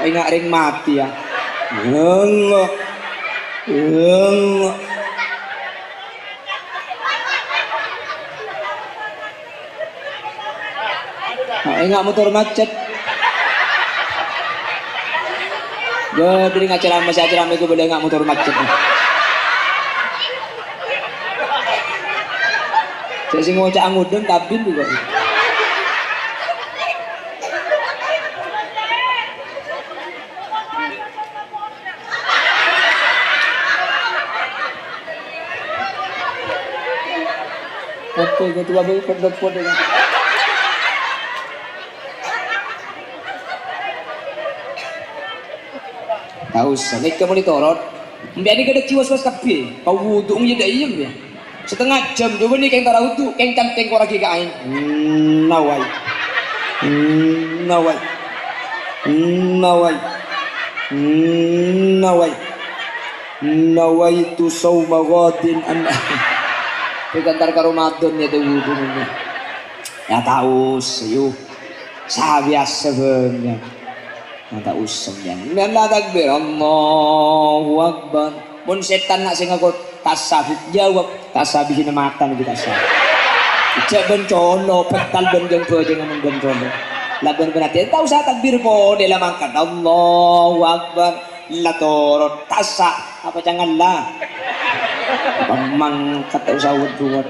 Speaker 2: Ingat ring mati ya. Allah. Ingat motor macet. Jadi ngacara masih acara itu boleh nggak motor macet. Saya sih ngocak ngudeng kabin juga. Oke, gitu bapak pedot dengan. tahu sangat kamu ditorot mbak ini kada ciwas-was kapi kau wudhu ngida iyem ya setengah jam coba nih keng tarau tuh keng canteng kau lagi kain nawai nawai nawai nawai nawai tu sawma ghadin an dikantar ka Ramadan ya tuh wudhu ini ya tahu sih sabiasa sebenarnya mata usem yan nala takbir Allahu Akbar mun setan nak sing aku tasabih jawab tasabih na makan kita sa ija bencolo petal ben jeung bojeng mun bencolo laban benati tahu sa takbir po de la mangkat Allahu Akbar la torot tasa apa jangan lah pamang kata usawut buat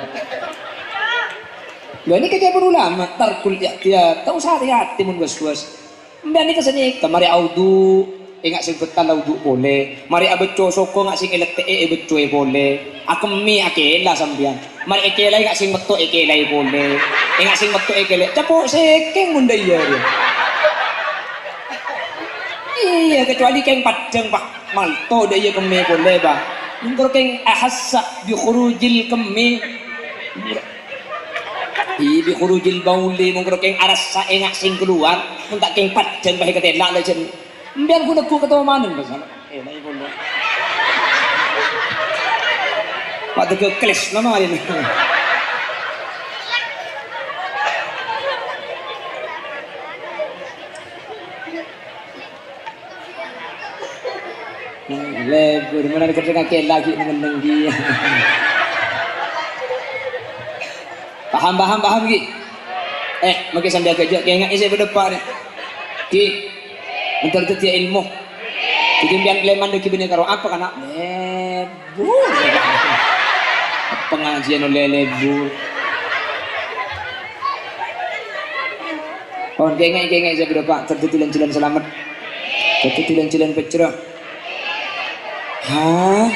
Speaker 2: lo ini kerja ulama tarkul ihtiyat tahu sa hati mun was-was mbak ni kasanya kamari audu ingat sing betal audu boleh mari abeco soko ngak sing elete beco boleh akemi akela sampean mari ekela ngak sing metu ekela boleh ingat sing metu ekela capo sekeng munda iya iya kecuali keng padang pak malto dah iya kemi boleh bah mungkin keng ahassa bi khurujil kemi bi khurujil bauli mungkin keng arasa engak sing keluar mun tak keng padang bae ketelak le jen mbiar ku neku ketemu manen basana lai bondo pak tege kles nama ini lebur mana kerja kaki lagi mengendeng dia paham Ki mungkin sambil kerja kayak ingat saya berdepan Ki entar tetia ilmu kejembian kleman deki bener karo apa kana lebur pengajian oleh lebur oh kayak ingat saya berdepan tertutulan jalan selamat tertutulan jalan pecerah hah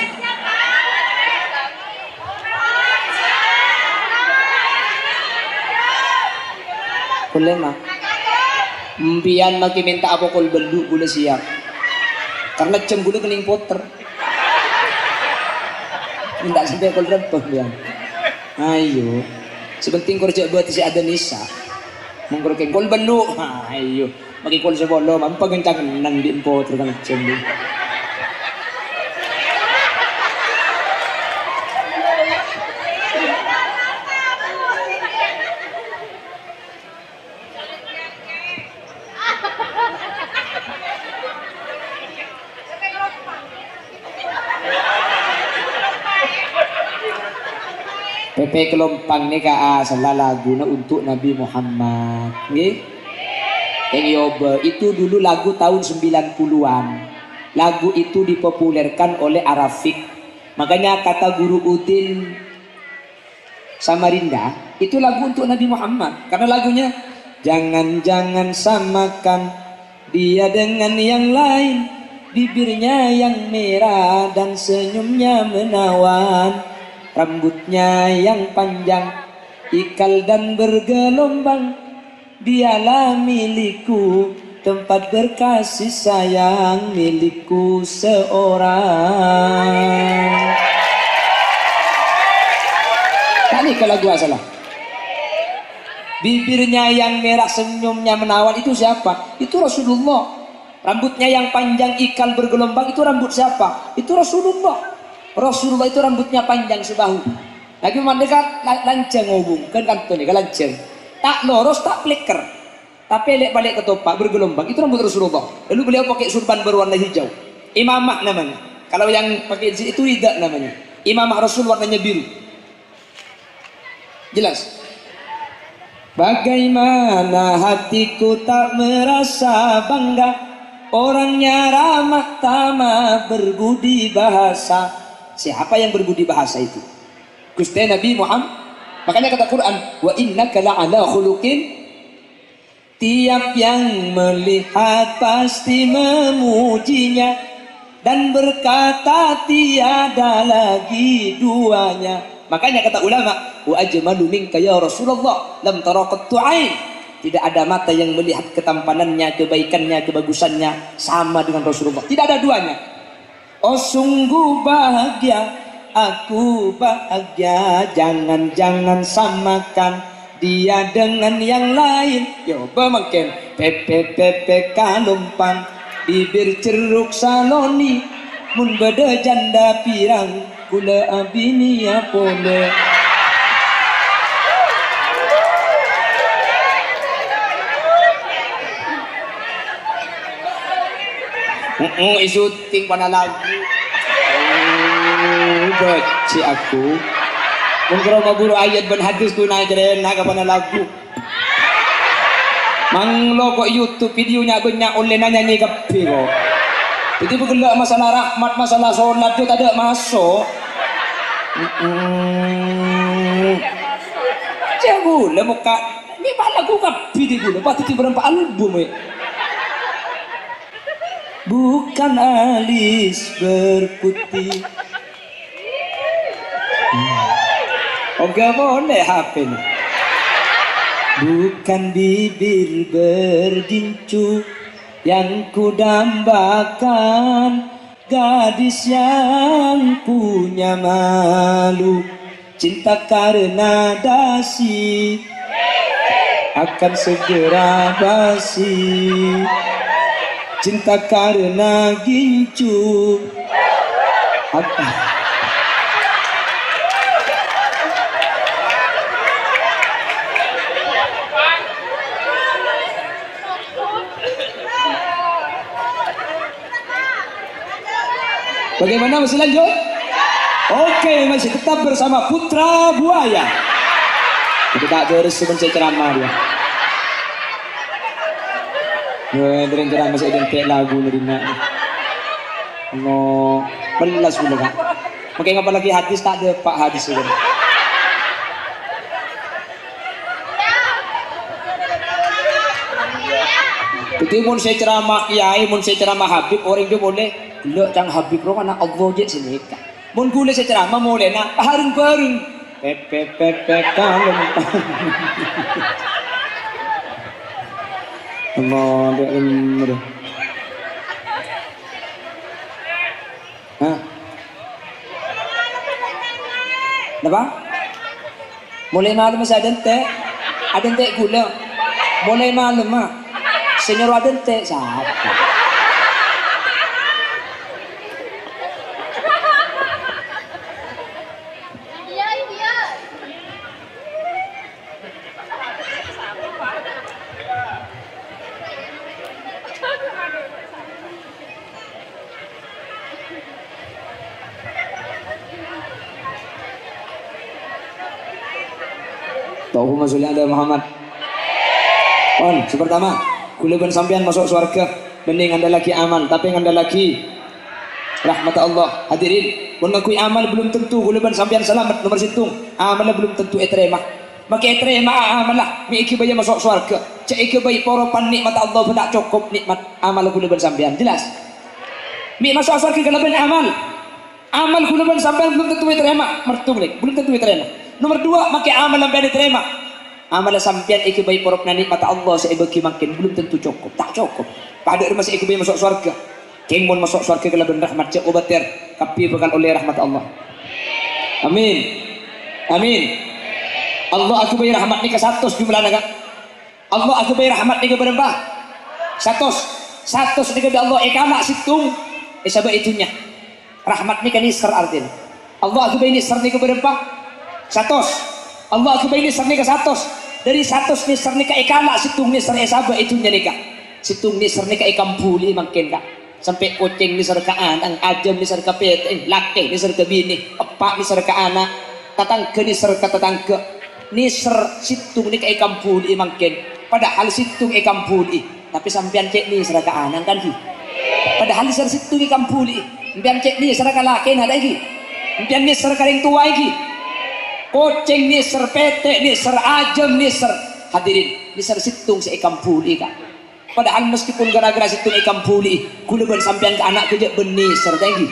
Speaker 2: boleh mah mbian maki minta apa kol bendu gula siap karena jam gula kening poter minta sampai kol rempah biang ayo sebenting kerja buat si ada nisa mengkorek kol bendu ayo maki kol sebolo mampa gencang nang di poter kan jam dia Pepe Kelompang ni salah lagu na untuk Nabi Muhammad. Nggih. Yang yoba itu dulu lagu tahun 90-an. Lagu itu dipopulerkan oleh Arafik. Makanya kata Guru Udin Samarinda, itu lagu untuk Nabi Muhammad. Karena lagunya jangan-jangan samakan dia dengan yang lain, bibirnya yang merah dan senyumnya menawan. Rambutnya yang panjang, ikal dan bergelombang, dialah milikku, tempat berkasih sayang milikku seorang. Tadi kalau gua salah. Bibirnya yang merah, senyumnya menawan, itu siapa? Itu Rasulullah. Rambutnya yang panjang, ikal bergelombang, itu rambut siapa? Itu Rasulullah. Rasulullah itu rambutnya panjang sebahu. Lagi mendekat lanceng ngobung kan tuh nih lanceng. Tak lurus tak flicker. Tapi lek balik ke topak bergelombang itu rambut Rasulullah. Lalu beliau pakai surban berwarna hijau. Imamah namanya. Kalau yang pakai itu tidak namanya. Imamah Rasul warnanya biru. Jelas. Bagaimana hatiku tak merasa bangga, orangnya ramah tamah berbudi bahasa. Siapa yang berbudi bahasa itu? Gusti Nabi Muhammad. Makanya kata Quran, wa innaka la'ala khuluqin. Tiap yang melihat pasti memujinya dan berkata tiada lagi duanya. Makanya kata ulama, wa ajmalu minka ya Rasulullah lam tara qattu ain. Tidak ada mata yang melihat ketampanannya, kebaikannya, kebagusannya sama dengan Rasulullah. Tidak ada duanya. Oh sungguh bahagia, aku bahagia. Jangan-jangan samakan dia dengan yang lain. Yo bemakin pepe kalumpang, bibir ceruk saloni, mun beda janda pirang, kula abini apole. Isuting pa na lagu. Baci aku. Kung karo maburo ayat ban hadis ko na keren naga pa na lagu. Manglo ko YouTube videonya banyak oleh nanya ni kapi ko. Jadi pagala masalah rahmat, masalah sholat itu ada masuk. Saya gula muka. Ni bala ko kapi di gula. Pati ti berapa album eh. Bukan alis berputih. Oke boleh HP ini. Bukan bibir bergincu yang kudambakan, gadis yang punya malu, cinta karena dasi akan segera basi. Cinta karena gincu. Apa? Bagaimana masih lanjut? Oke, masih tetap bersama Putra Buaya. Kita tak terus mencari ceramah dia. Dari ceramah masih identik lagu ni nak. No, belas pula kan. Mungkin apa lagi hadis tak ada pak hadis itu. Jadi mun saya ceramah kiai, mun saya ceramah Habib, orang dia boleh. Lek cang Habib ro anak Allah je sini kan. Mun gule saya ceramah boleh nak bareng-bareng. Pepe kalem. Allah dia umur. Hah? Apa? Mulai malam masih ada ente gula. Mulai malam mah. Senior ada ente siapa? Allahumma sholli ala Muhammad. On, pertama, kulaban sampean masuk surga, bening anda lagi amal, tapi anda lagi rahmat Allah. Hadirin, mun ngakui amal belum tentu kulaban sampean selamat nomor situng. Amal belum tentu etrema. Maka etrema amal lah, mi iki baya masuk surga. Cek iki baya poropan nikmat Allah tidak cukup nikmat amal kulaban sampean. Jelas? Mi masuk surga kulaban amal. Amal kulaban sampean belum tentu etrema, mertu belum tentu etrema. Nomor dua, makai amal yang diterima. Amal sampian iki bayi porok nikmat Allah saya bagi makin belum tentu cukup, tak cukup. Pada rumah saya iki bayi masuk surga. Keng mun masuk surga kalau benar rahmat cek obatir, kapi bakal oleh rahmat Allah. Amin, amin. Allah aku bayi rahmat ni ke 100 jumlah naga. Allah aku bayi rahmat ni ke berapa? 100 ni ke Allah ekamak situng. Sabab itunya. Rahmat ni kan nisr artin. Allah aku bayi nisr ni ke berapa? 100. Allah aku bayi nisr ni ke 100. Dari 100 nisr ni ke ekala situng nisr esaba itunya nika. Situng nisr ni ke ekampuli makin kak. Sampai kucing nisr ke anak, ajam nisr ke pete, laki nisr ke bini, epak nisr ke anak, tatangga nisr ke tatangga. Nisr situng ni ke ekampuli makin. Padahal situng ekampuli, tapi sampean cek nisr ke anak kan ki. Padahal nisr situng ekampuli, sampean cek nisr ke laki ada lagi. Sampean nisr ke ring tua lagi. Kucing nisr, pete nisr, ajam nisr. Hadirin, nisr situng si ekampuli kak. Padahal meskipun gara-gara situng ekampuli, kulaban sampean ke anak kerja benisr tadi.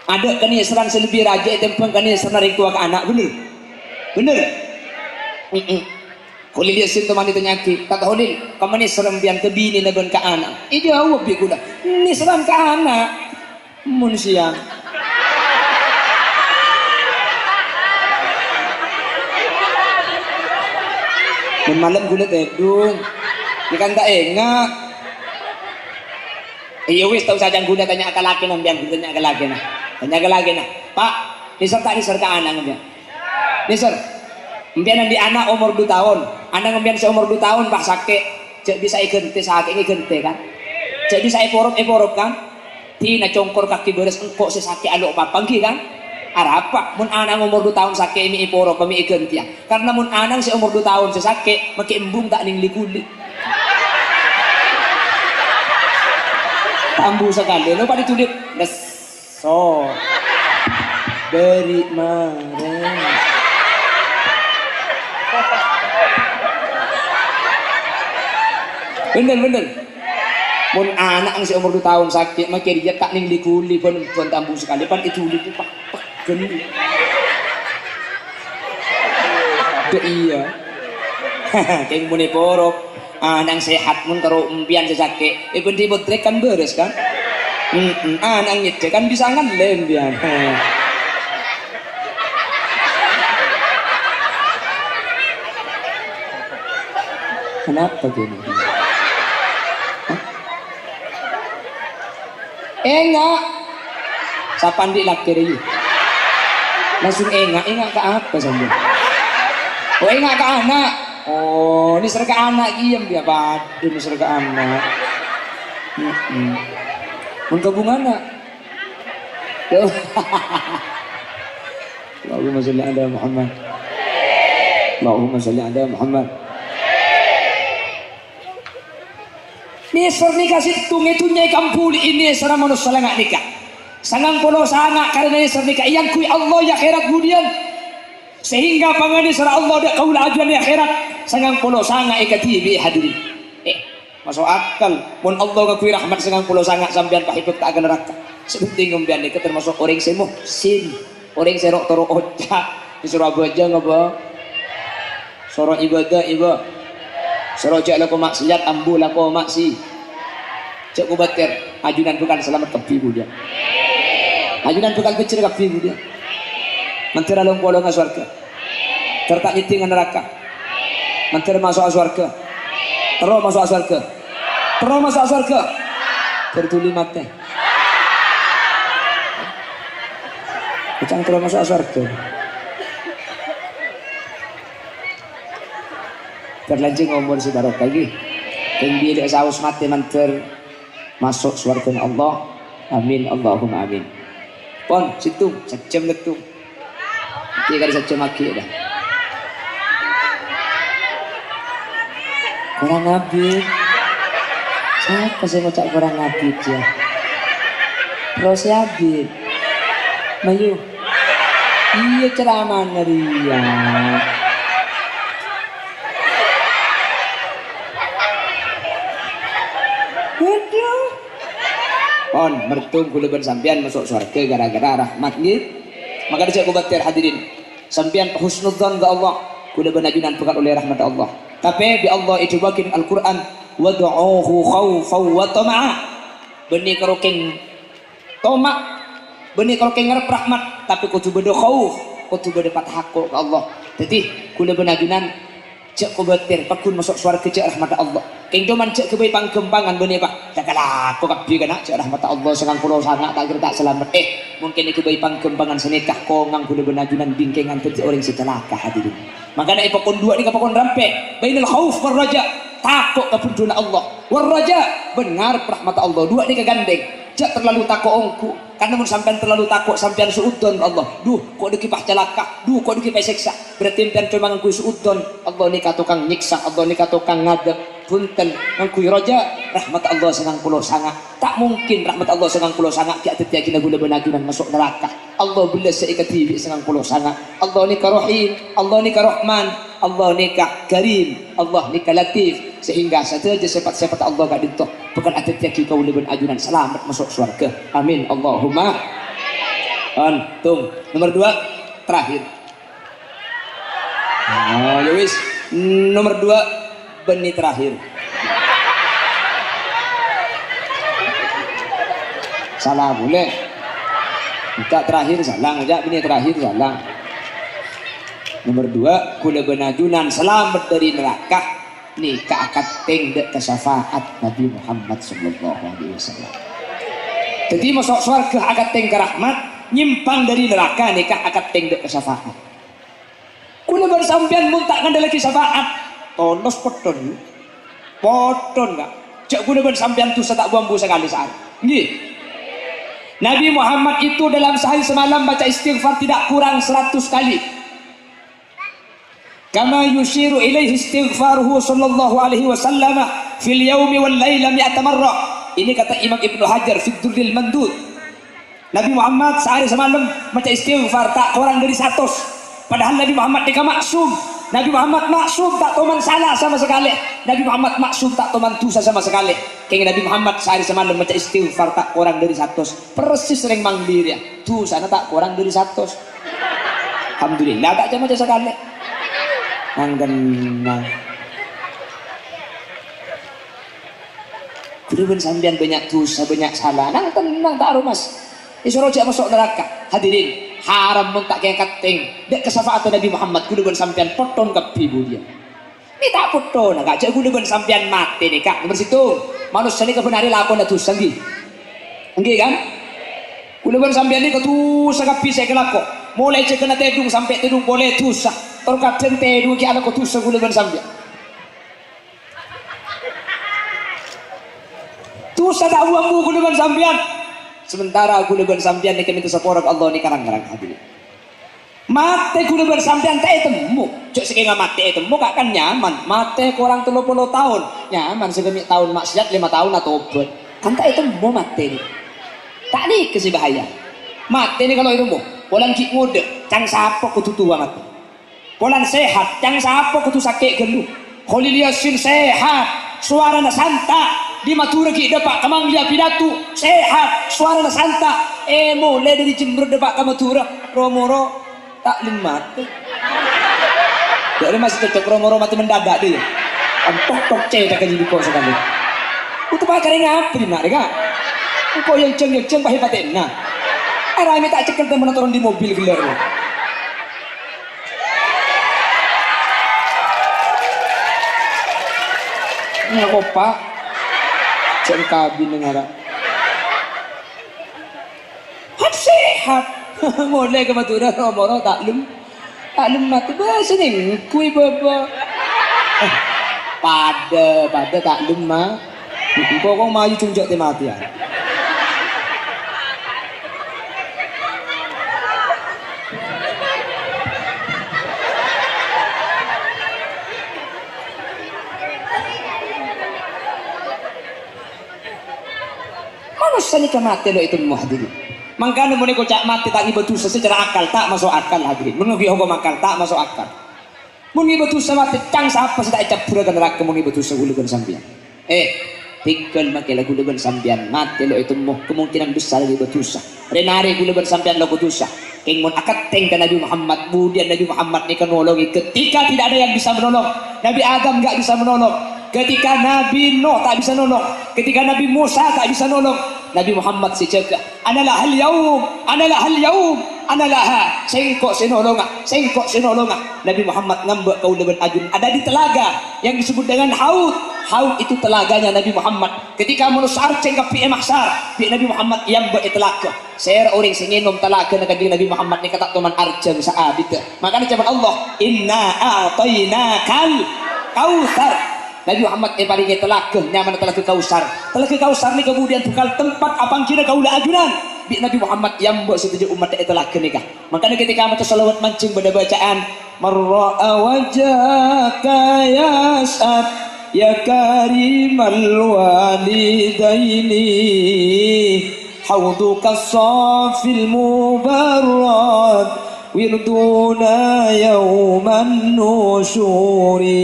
Speaker 2: Ada kenisran selebih raja tempeng kenisran dari tua ke anak, bener? Bener? Hulil ya sinto man ditanyaki, kata Hulil, kamu ni serem bian ke bini na ban ka anak. Jawab bi kula, ni serem ka anak. Mun siang. Mun malam gula tedung. Ikan tak enggak. Iya wis tahu saja gula tanya ke laki na bian tanya ke laki na. Tanya ke laki na. Pak, ni ser ka anak bian. Ni ser. Mbian di anak umur 2 tahun, anak mbian seumur 2 tahun pak sakit, cek bisa igente sakit igente kan, cek bisa iporop kan, tina congkor kaki beres engkau sesakit alok papanggi kan, arapa, mun anak umur 2 tahun sakit ini iporop kami igente ya, karena mun anak seumur 2 tahun sesakit, makin embung tak ning likuli, tambu sekali, lo pada tulis, so, dari mana? Bener mun anak ang seumur 2 tahun sakit makin dia tak ning likuli pun tambu sekali pan itu lipu pak geni iya keng muni porok anang sehat mun karo empian sesake pun dibotrek kan beres kan anang nyete kan bisa ngalem bian kenapa gini enggak sapandi laki riyu langsung enggak ke apa sambil oh enggak ke anak oh ini serga anak diam dia padu ini serga anak menggabung anak Allahumma salli ala Muhammad Allahumma salli ala Muhammad. Ni ser nikah situng itu nyai kampuli ini serang manusia langak nikah. Sangang polo sangak karena ni ser nikah yang kui Allah ya akhirat budian. Sehingga pangani serang Allah dak kaula ajuan ya akhirat. Sangang polo sangak ikati bi hadirin. Masuk akal. Mun Allah ngakui rahmat sangang polo sangak sampean pahiput tak akan neraka. Sebenting ngombean itu termasuk orang semuh sin. Orang serok toro oca di Surabaya ngapa? Sorok ibadah ibadah. Serojak lako maksiat ambu lako maksi cek kubatir ajunan bukan selamat kepibu dia ajunan bukan kecil kepibu dia mentera long polong aswarga tertak nyiting neraka mentera masuk aswarga terus masuk aswarga terus masuk aswarga tertuli mati kecang terus masuk aswarga terlanjut ngomong si barok lagi yang bilik saus mati manter masuk surga Allah amin Allahumma amin pon situ sejam letung nanti kali sejam lagi dah kurang abid siapa sih ngucap kurang abid ya terus ya abid mayu iya ceramah neria on mertung kula ben sampean masuk surga gara-gara rahmat nggih maka dicek kubatir hadirin sampean husnudzon ke Allah kula ben ajunan pekat oleh rahmat Allah tapi bi Allah itu bakin Al-Qur'an wad'uhu khaufan wa tama'a benih karo keng tomak benih karo keng ngarep rahmat tapi kudu beda khauf kudu beda patahako ke Allah jadi kula ben ajunan cek kubatir pakun masuk surga cek rahmat Allah keng doman cek kebai panggempangan benih pak tak kalah kok kabeh kana cek rahmat Allah sangang pulau sangat tak kira tak selamat mungkin kebai panggempangan senikah kongang kuda benajunan bingkengan teti orang secelaka hadirin makanya ipakon dua ni kapakon rampe bainal khauf war raja takut kepunjuna Allah war raja benar rahmat Allah dua ni kegandeng cek terlalu takut ongku karena mun sampean terlalu takut sampean suudon ke Allah duh kok dikipah celaka duh kok dikipah siksa berarti sampean cuma ngangku suudon Allah ni katukang nyiksa Allah ni katukang ngadep punten ngangkui roja rahmat Allah sangang pulau sangat tak mungkin rahmat Allah sangang pulau sangat ki atet yakin gula benajunan masuk neraka Allah bila seikati bi sangang pulau sangat Allah ni ka rahim Allah ni ka rahman Allah ni ka karim Allah ni ka latif sehingga saja sifat-sifat Allah gak dintoh bukan atet yakin kau leben ajunan selamat masuk surga amin Allahumma antum nomor 2 terakhir ya wis Nomor 2 benih terakhir. Salah boleh. Kita terakhir salah, ngajak benih terakhir salah. Nomor 2 kula benajunan selamat dari neraka nikah akad tengdek ke syafaat Nabi Muhammad sallallahu alaihi wasallam. Jadi masuk surga akad teng ke rahmat, nyimpang dari neraka nikah akad tengdek ke syafaat. Kula bersampian muntak ngandel lagi syafaat. Tonos poton. Poton enggak? Cak kula bersampian tu tak buang sekali saat. Nggih. Nabi Muhammad itu dalam sehari semalam baca istighfar tidak kurang 100 kali. Kama yushiru ilaihi istighfaruhu sallallahu alaihi wasallam fil yaumi wal laila mi'ata marrah. Ini kata Imam Ibnu Hajar fi Durril Mandud. Nabi Muhammad sehari semalam baca istighfar tak kurang dari 100. Padahal Nabi Muhammad dia maksum. Nabi Muhammad maksum tak toman salah sama sekali. Nabi Muhammad maksum tak toman dosa sama sekali. Kayak Nabi Muhammad sehari semalam baca istighfar tak kurang dari 100. Persis sering manggil ya. Dosa tak kurang dari 100. Alhamdulillah tak cuma sekali. Nanggenang. Kudu sampean banyak dosa, banyak salah. Nang tenang tak rumas. Disuruh jak masuk neraka. Hadirin, haram mun tak kaya kating. Dek kesafaatan Nabi Muhammad kudu sampean poton ke ibu dia. Ini tak poton, agak jak kudu sampean mati nih kak. Nomor situ, manusia ini kebenari lakon dah dosa nggih. Nggih kan? Kudu sampean ini ketusa ke pisah kelako. Mulai cek kena tedung sampai tedung boleh dosa. Terkadang tedung ki ala ketusa kudu sampean. Dosa tak buang kudu sampean. Sementara kudu sampean ni kami tu saporak Allah ni karang-karang hadirin. Mate kudu sampean tak temu. Cuk sekenga mate temu gak kan nyaman. Mate kurang 30 tahun. Nyaman segemi tahun maksiat 5 tahun atau obat. Kan tak temu mate ni. Tak ni kesi bahaya. Mate ni kalau itu polan ki ngode, cang sapo kudu tua mate. Polan sehat, cang sapo kudu sakit gelu. Khalil Yasin sehat, suarana santa. Di Matura ki dapat kamanglia pidato sehat suara santa mulai dari Jember dapat ke Matura Romoro tak limat dari masih cocok Romoro mati mendadak dia tok cek tak jadi kau sekali itu pakai ngapri nak deka kau yang ceng pakai paten nah arah ini tak cekel temen turun di mobil gelar ini apa cek kabin dengaran sehat mulai ke Matura Romoro taklum mati bahasa nih kui baba pada taklum mah pokok maju cunjok mati ya manusia ni mati lo itu muhadirin. Mangkana mo ni ko cak mati tak ibadusa secara akal tak masuk akal hadirin. Mun ngi hukum akal tak masuk akal. Mun ibadusa mati cang sapa sa tak capura kan neraka mun ibadusa gulugan sampean. Tinggal make lagu gulugan sampean mati lo itu kemungkinan besar ibadusa. Renare gulugan sampean lo dosa. King mun akad teng Nabi Muhammad kemudian Nabi Muhammad ni kanolongi ketika tidak ada yang bisa menolong. Nabi Adam enggak bisa menolong. Ketika Nabi Nuh tak bisa nolong, ketika Nabi Musa tak bisa nolong, Nabi Muhammad sejaga. Analah hal yaum, analaha. Sengkok senolonga. Nabi Muhammad ngambek kau leban ajun. Ada di telaga yang disebut dengan haud. Haud itu telaganya Nabi Muhammad. Ketika manusia arceng ke pi mahsar, pi Nabi Muhammad yang telaga. Saya orang senginom telaga na kanjeng Nabi Muhammad ni katak tuman arceng sa abit. Makanya jaman Allah, inna a'tainakal kautsar. Nabi Muhammad paling telaga nyaman telaga kausar ni kemudian bekal tempat apang kira kaula ajunan bi Nabi Muhammad yang buat setuju umat telaga nikah makanya ketika maca salawat mancing pada bacaan marra'a wajhaka yas'ad ya karimal walidaini hauduka safil mubarrad wirduna yawman nusyuri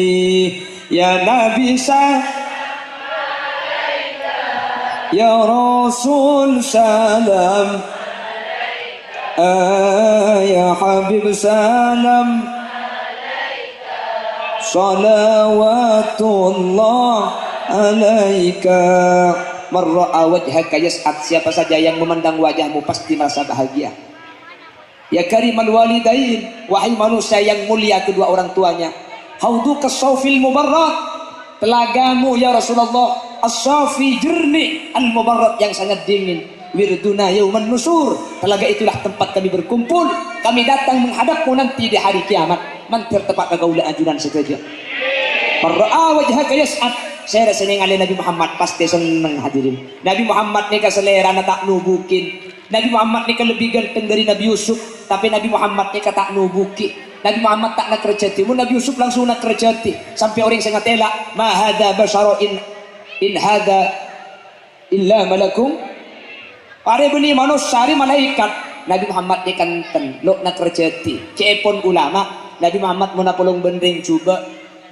Speaker 2: ya Nabi ya Rasul salam ya Habib salam salawatullah alaika. Man ra'a wajhaka yas'ad, siapa saja yang memandang wajahmu pasti merasa bahagia. Ya karimal walidain, wahai manusia yang mulia kedua orang tuanya. Hauduka sawfil mubarrat, telagamu ya Rasulullah as-safi jernih, al-mubarrat yang sangat dingin. Wirduna yauman nusur, telaga itulah tempat kami berkumpul. Kami datang menghadapmu nanti di hari kiamat. Mantir tepat kagaula ajunan saja. Mar'a wajhaka yas'ad, saya rasa ningali Nabi Muhammad pasti seneng hadirin. Nabi Muhammad ni selera na tak nubukin. Nabi Muhammad ni lebih ganteng dari Nabi Yusuf, tapi Nabi Muhammad ni tak nubuki. Nabi Muhammad tak nak kerjati, Nabi Yusuf langsung nak kerjati. Sampai orang sangat elak, ma hadza basyaru in hadza illa malakum. Are beni manusia, are malaikat. Nabi Muhammad ni kanten, lo nak kerjati. Cepon ulama, Nabi Muhammad mau napolong bendeng coba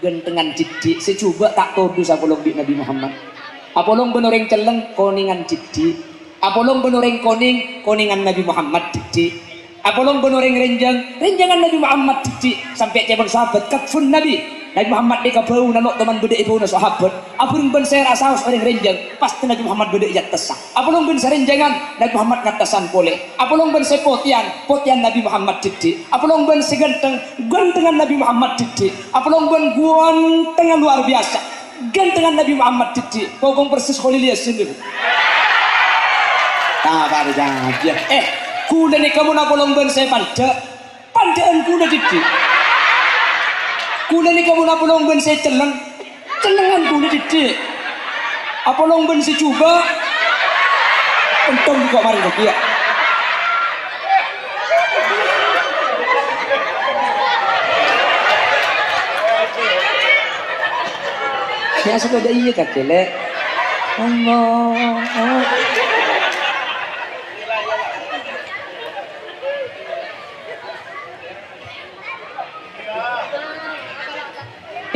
Speaker 2: gentengan jiddi. Secoba tak todu sa polong di Nabi Muhammad. Apolong benoreng celeng koningan jiddi. Apolong benoreng koningan Nabi Muhammad jiddi. Apolong benoreng renjangan Nabi Muhammad jiddi. Sampai cepon sahabat katfun Nabi. Nabi Muhammad ni kabau nalok teman beda ibu na sahabat. Apolong ben saya rasa orang renjang. Pasti Nabi Muhammad beda ijat tesah. Apolong ben serenjangan Nabi Muhammad ngatasan pole. Apolong ben sepotian Nabi Muhammad jiddi. Apolong ben gantengan Nabi Muhammad jiddi. Apolong ben gantengan luar biasa. Gantengan Nabi Muhammad jiddi. Pokong persis Khaliliyah sendiri. Tabar aja. Kuda ni kamu napolong ben saya pandaan kuda jiddi. Kuda ni kamu napolong ben saya celengan kuda jiddi. Apolong ben saya coba untung juga mari dia. Ya sudah ada iya kakele. Allah.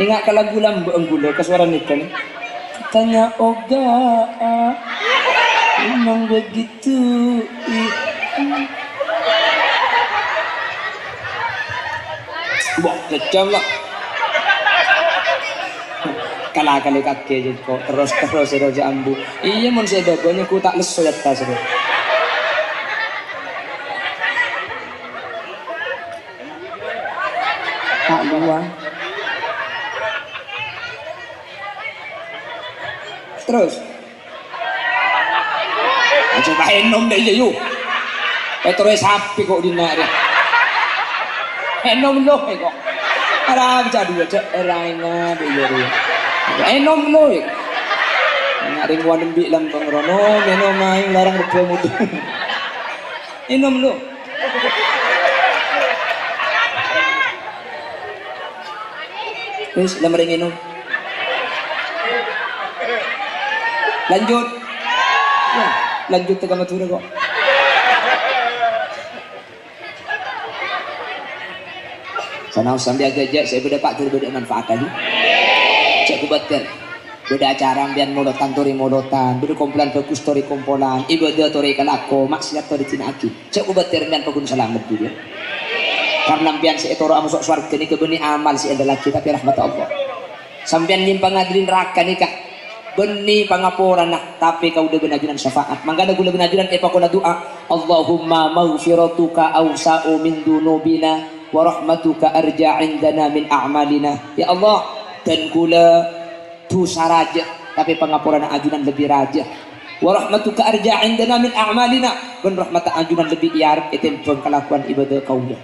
Speaker 2: Ingat kalau lagu lambu ke suara nikan. Katanya Oga, memang begitu. Wah, kecam lah. Kala-kala kakek je kok terus roja ambu. Iya mun saya dogonya ku tak leso ya tas. Tak luang. Terus coba enom deh ya yuk terus sapi kok dina dia enom loh kok ada bisa dua cek erainya deh ya enom loh nggak ada yang wanem bi lambang rono enom main larang berdua mutu enom loh terus lamar yang enom lanjut ya, lanjut ke matura kok sana sambil agak saya beda pak beda manfaat tadi cek kubater beda acara ambian molotan tori molotan beda kumpulan bagus tori kumpulan ibadah tori kalako maksiat tori tinaki cek kubater ambian pagun selamat juga karena ambian si etoro amusok swarga ini kebeni amal si ada laki tapi rahmat Allah sambian nyimpang ngadilin raka nikah beni pangapuran nah tapi kau udah benajunan syafaat mangga gula benajunan epakona doa Allahumma maghfiratuka awsa'u min dunubina wa rahmatuka arja' indana min a'malina ya Allah dan gula dosa raja tapi pangapuran ajunan lebih raja wa rahmatuka arja' indana min a'malina dan rahmat ajunan lebih iarap itempeng kelakuan ibadah kaulah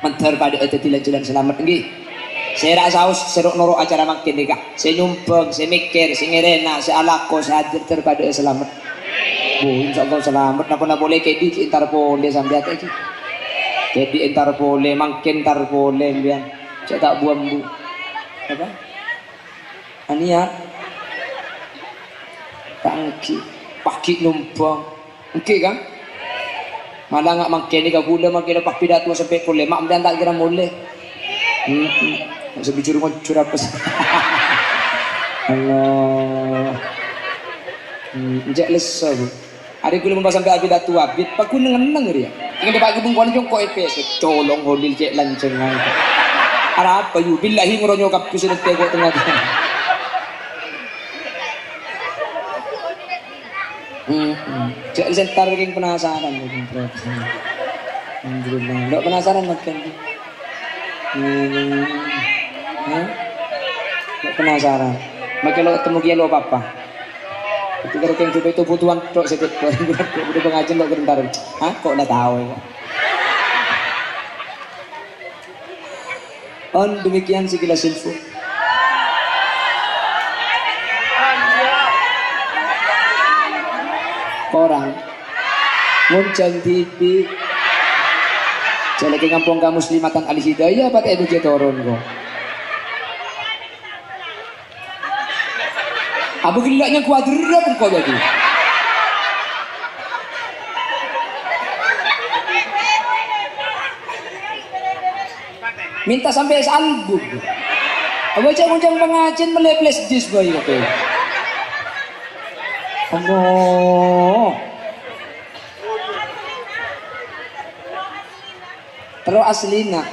Speaker 2: mantar pada itu tidak jalan selamat nggih. Saya rasa haus serok norok acara makin nikah. Saya nyumpeng, saya mikir, saya ngerena, saya alako, saya hadir terpada selamat. Bu, insya Allah selamat. Napa boleh kedi entar boleh sampai atas itu. Kedi entar boleh, makin entar boleh biar. Saya tak buang bu. Apa? Ania. Tak ngki. Paki numpang. Ngki kan? Malah nggak makin nikah gula makin dapat pidato sampai boleh. Mak dan tak kira boleh. Masih bicara ngocur apa sih? Allah. Njak lesa bu. Hari kulo membahas sampai abid atu abid. Pak ku nengen dia. Ingin dapat kubung kuan jong ko EPS. Colong holil cek lancengan. Ara apa yu? Billahi ngoro nyokap ku sing teko tengah. Cek sentar king penasaran king terus. Alhamdulillah. Ndak penasaran makan. Hah? Ndak penasaran. Makin lo ketemu dia lo apa? Itu kalau yang coba itu butuhan tok sedikit. Udah pengajian lo bentar. Hah? Kok udah tahu ya? Demikian sekilas info. Orang Muncang TV Jalan ke kampung kamu Muslimatan Al Hidayah Pat edu turun kok. Abu gilanya kuadra pun kau jadi. Minta sampai album. Baca muncang pengajian melebles jis boy oke. Allah. Terus aslina.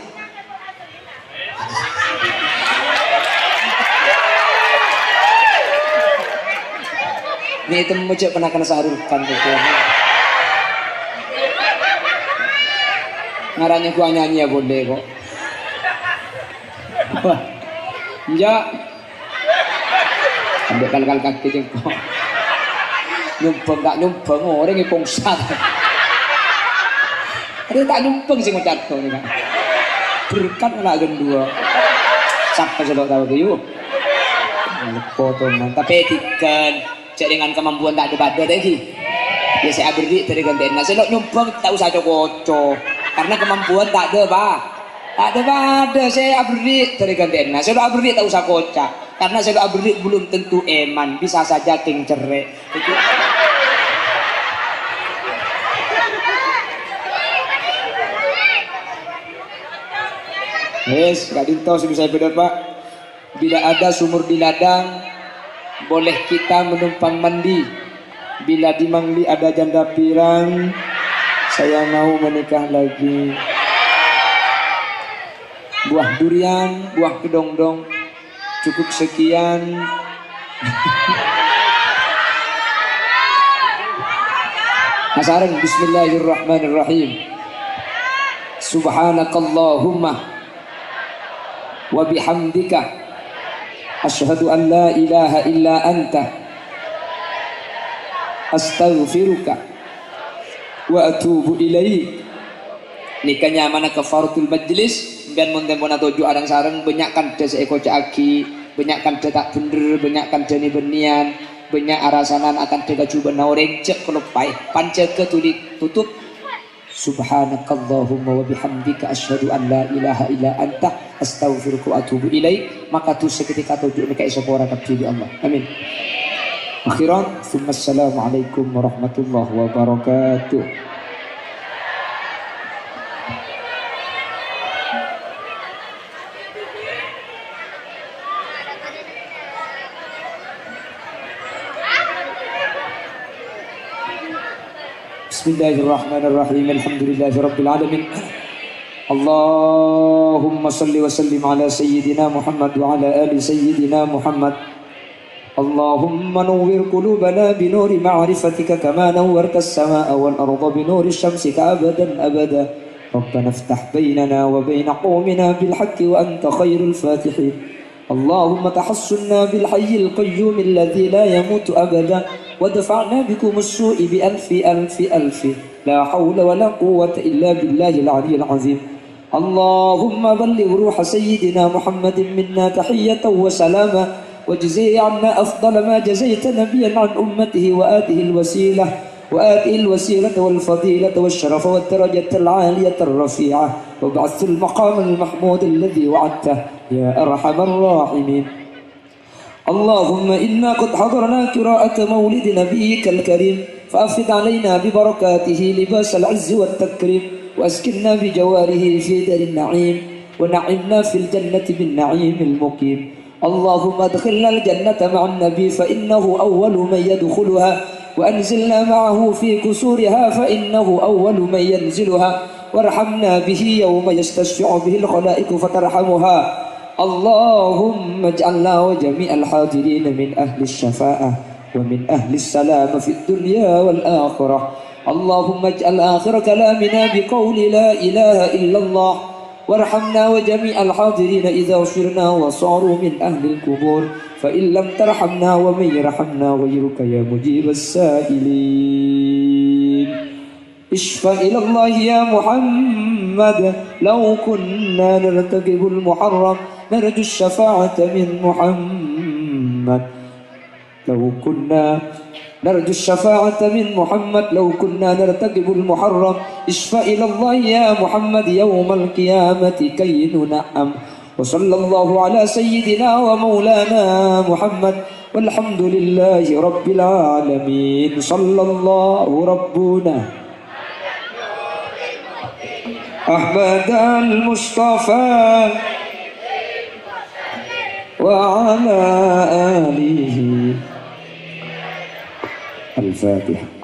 Speaker 2: Ini itu muncul pernah kena sarukan tuh. Ngaranya gua nyanyi ya boleh kok. Wah, enggak. Ambil kal kaki jengkok. Nyumpeng gak nyumpeng orang yang pongsat. Ada tak nyumpeng sih ngucat tuh nih kan. Berkat lah gendua. Siapa sih lo tahu tuh yuk. Foto tapi etikan. Cek dengan kemampuan tak ada pada lagi. Ya saya beri dari gantian. Nah saya nyumpeng tak usah coco. Karena kemampuan tak ada pak. Tak ada pada saya beri dari gantian. Nah saya beri tak usah kocak. Karena saya beri belum tentu eman. Bisa saja king cerai. Yes, gak dinto bisa beda pak. Bila ada sumur di ladang, boleh kita menumpang mandi. Bila di Mangli ada janda pirang, saya mau menikah lagi. Buah durian, buah kedongdong, cukup sekian. Asareng bismillahirrahmanirrahim. Subhanakallahumma wa bihamdika asyhadu an la ilaha illa anta astaghfiruka wa atubu ilaik. Nikahnya mana kafaratul majlis dan montemona tujuh arang sareng banyakkan desa eko caki banyakkan tak bener banyakkan jani benian banyak arasanan akan tega coba naoreng cek kelepai panca ketulik tutup. Subhanakallahumma wa bihamdika asyhadu an la ilaha illa anta astaghfiruka wa atubu ilaik. Maka tu seketika tujuh mereka isopora kabdi Allah. Amin. Akhiran, assalamualaikum warahmatullahi wabarakatuh. Bismillahirrahmanirrahim. Alhamdulillahirabbil alamin. Allahumma salli wa sallim ala sayyidina Muhammad wa ala ali sayyidina Muhammad. Allahumma nawwir qulubana bi nuri ma'rifatika kama nawwarta as-samaa'a wal arda bi nuri syamsika abadan abada. Rabbana iftah bainana wa bain qaumina bil haqqi wa anta khairul fatihin. اللهم تحصنا بالحي القيوم الذي لا يموت أبدا ودفعنا بكم السوء بألف ألف ألف لا حول ولا قوة إلا بالله العلي العظيم. اللهم بلغ روح سيدنا محمد منا تحية وسلاما واجزي عنا أفضل ما جزيت نبيا عن أمته وآته الوسيلة والفضيلة والشرف والدرجة العالية الرفيعة وبعث المقام المحمود الذي وعدته يا أرحم الراحمين. اللهم إنا قد حضرنا قراءة مولد نبيك الكريم فأفض علينا ببركاته لباس العز والتكريم وأسكننا بجواره في دار النعيم ونعمنا في الجنة بالنعيم المقيم. اللهم ادخلنا الجنة مع النبي فإنه أول من يدخلها وأنزلنا معه في كسورها فإنه أول من ينزلها وارحمنا به يوم يستشفع به الخلائق فترحمها. اللهم اجعلنا وجميع الحاضرين من أهل الشفاعة ومن أهل السلام في الدنيا والآخرة. اللهم اجعل آخر كلامنا بقول لا إله إلا الله. وارحمنا وجميع الحاضرين إذا صرنا وصاروا من أهل القبور، فإن لم ترحمنا ومن يرحمنا غيرك يا مجيب السائلين. اشفع إلى الله يا محمد، لو كنا نرتكب المحرم نرجو الشفاعة من محمد. لو كنا نرجو الشفاعة من محمد، لو كنا نرتكب المحرم اشفع إلى الله يا محمد يوم القيامة كي ننعم. وصلى الله على سيدنا ومولانا محمد، والحمد لله رب العالمين. صلى الله ربنا أحمد المصطفى وعلى آله. الفاتحة.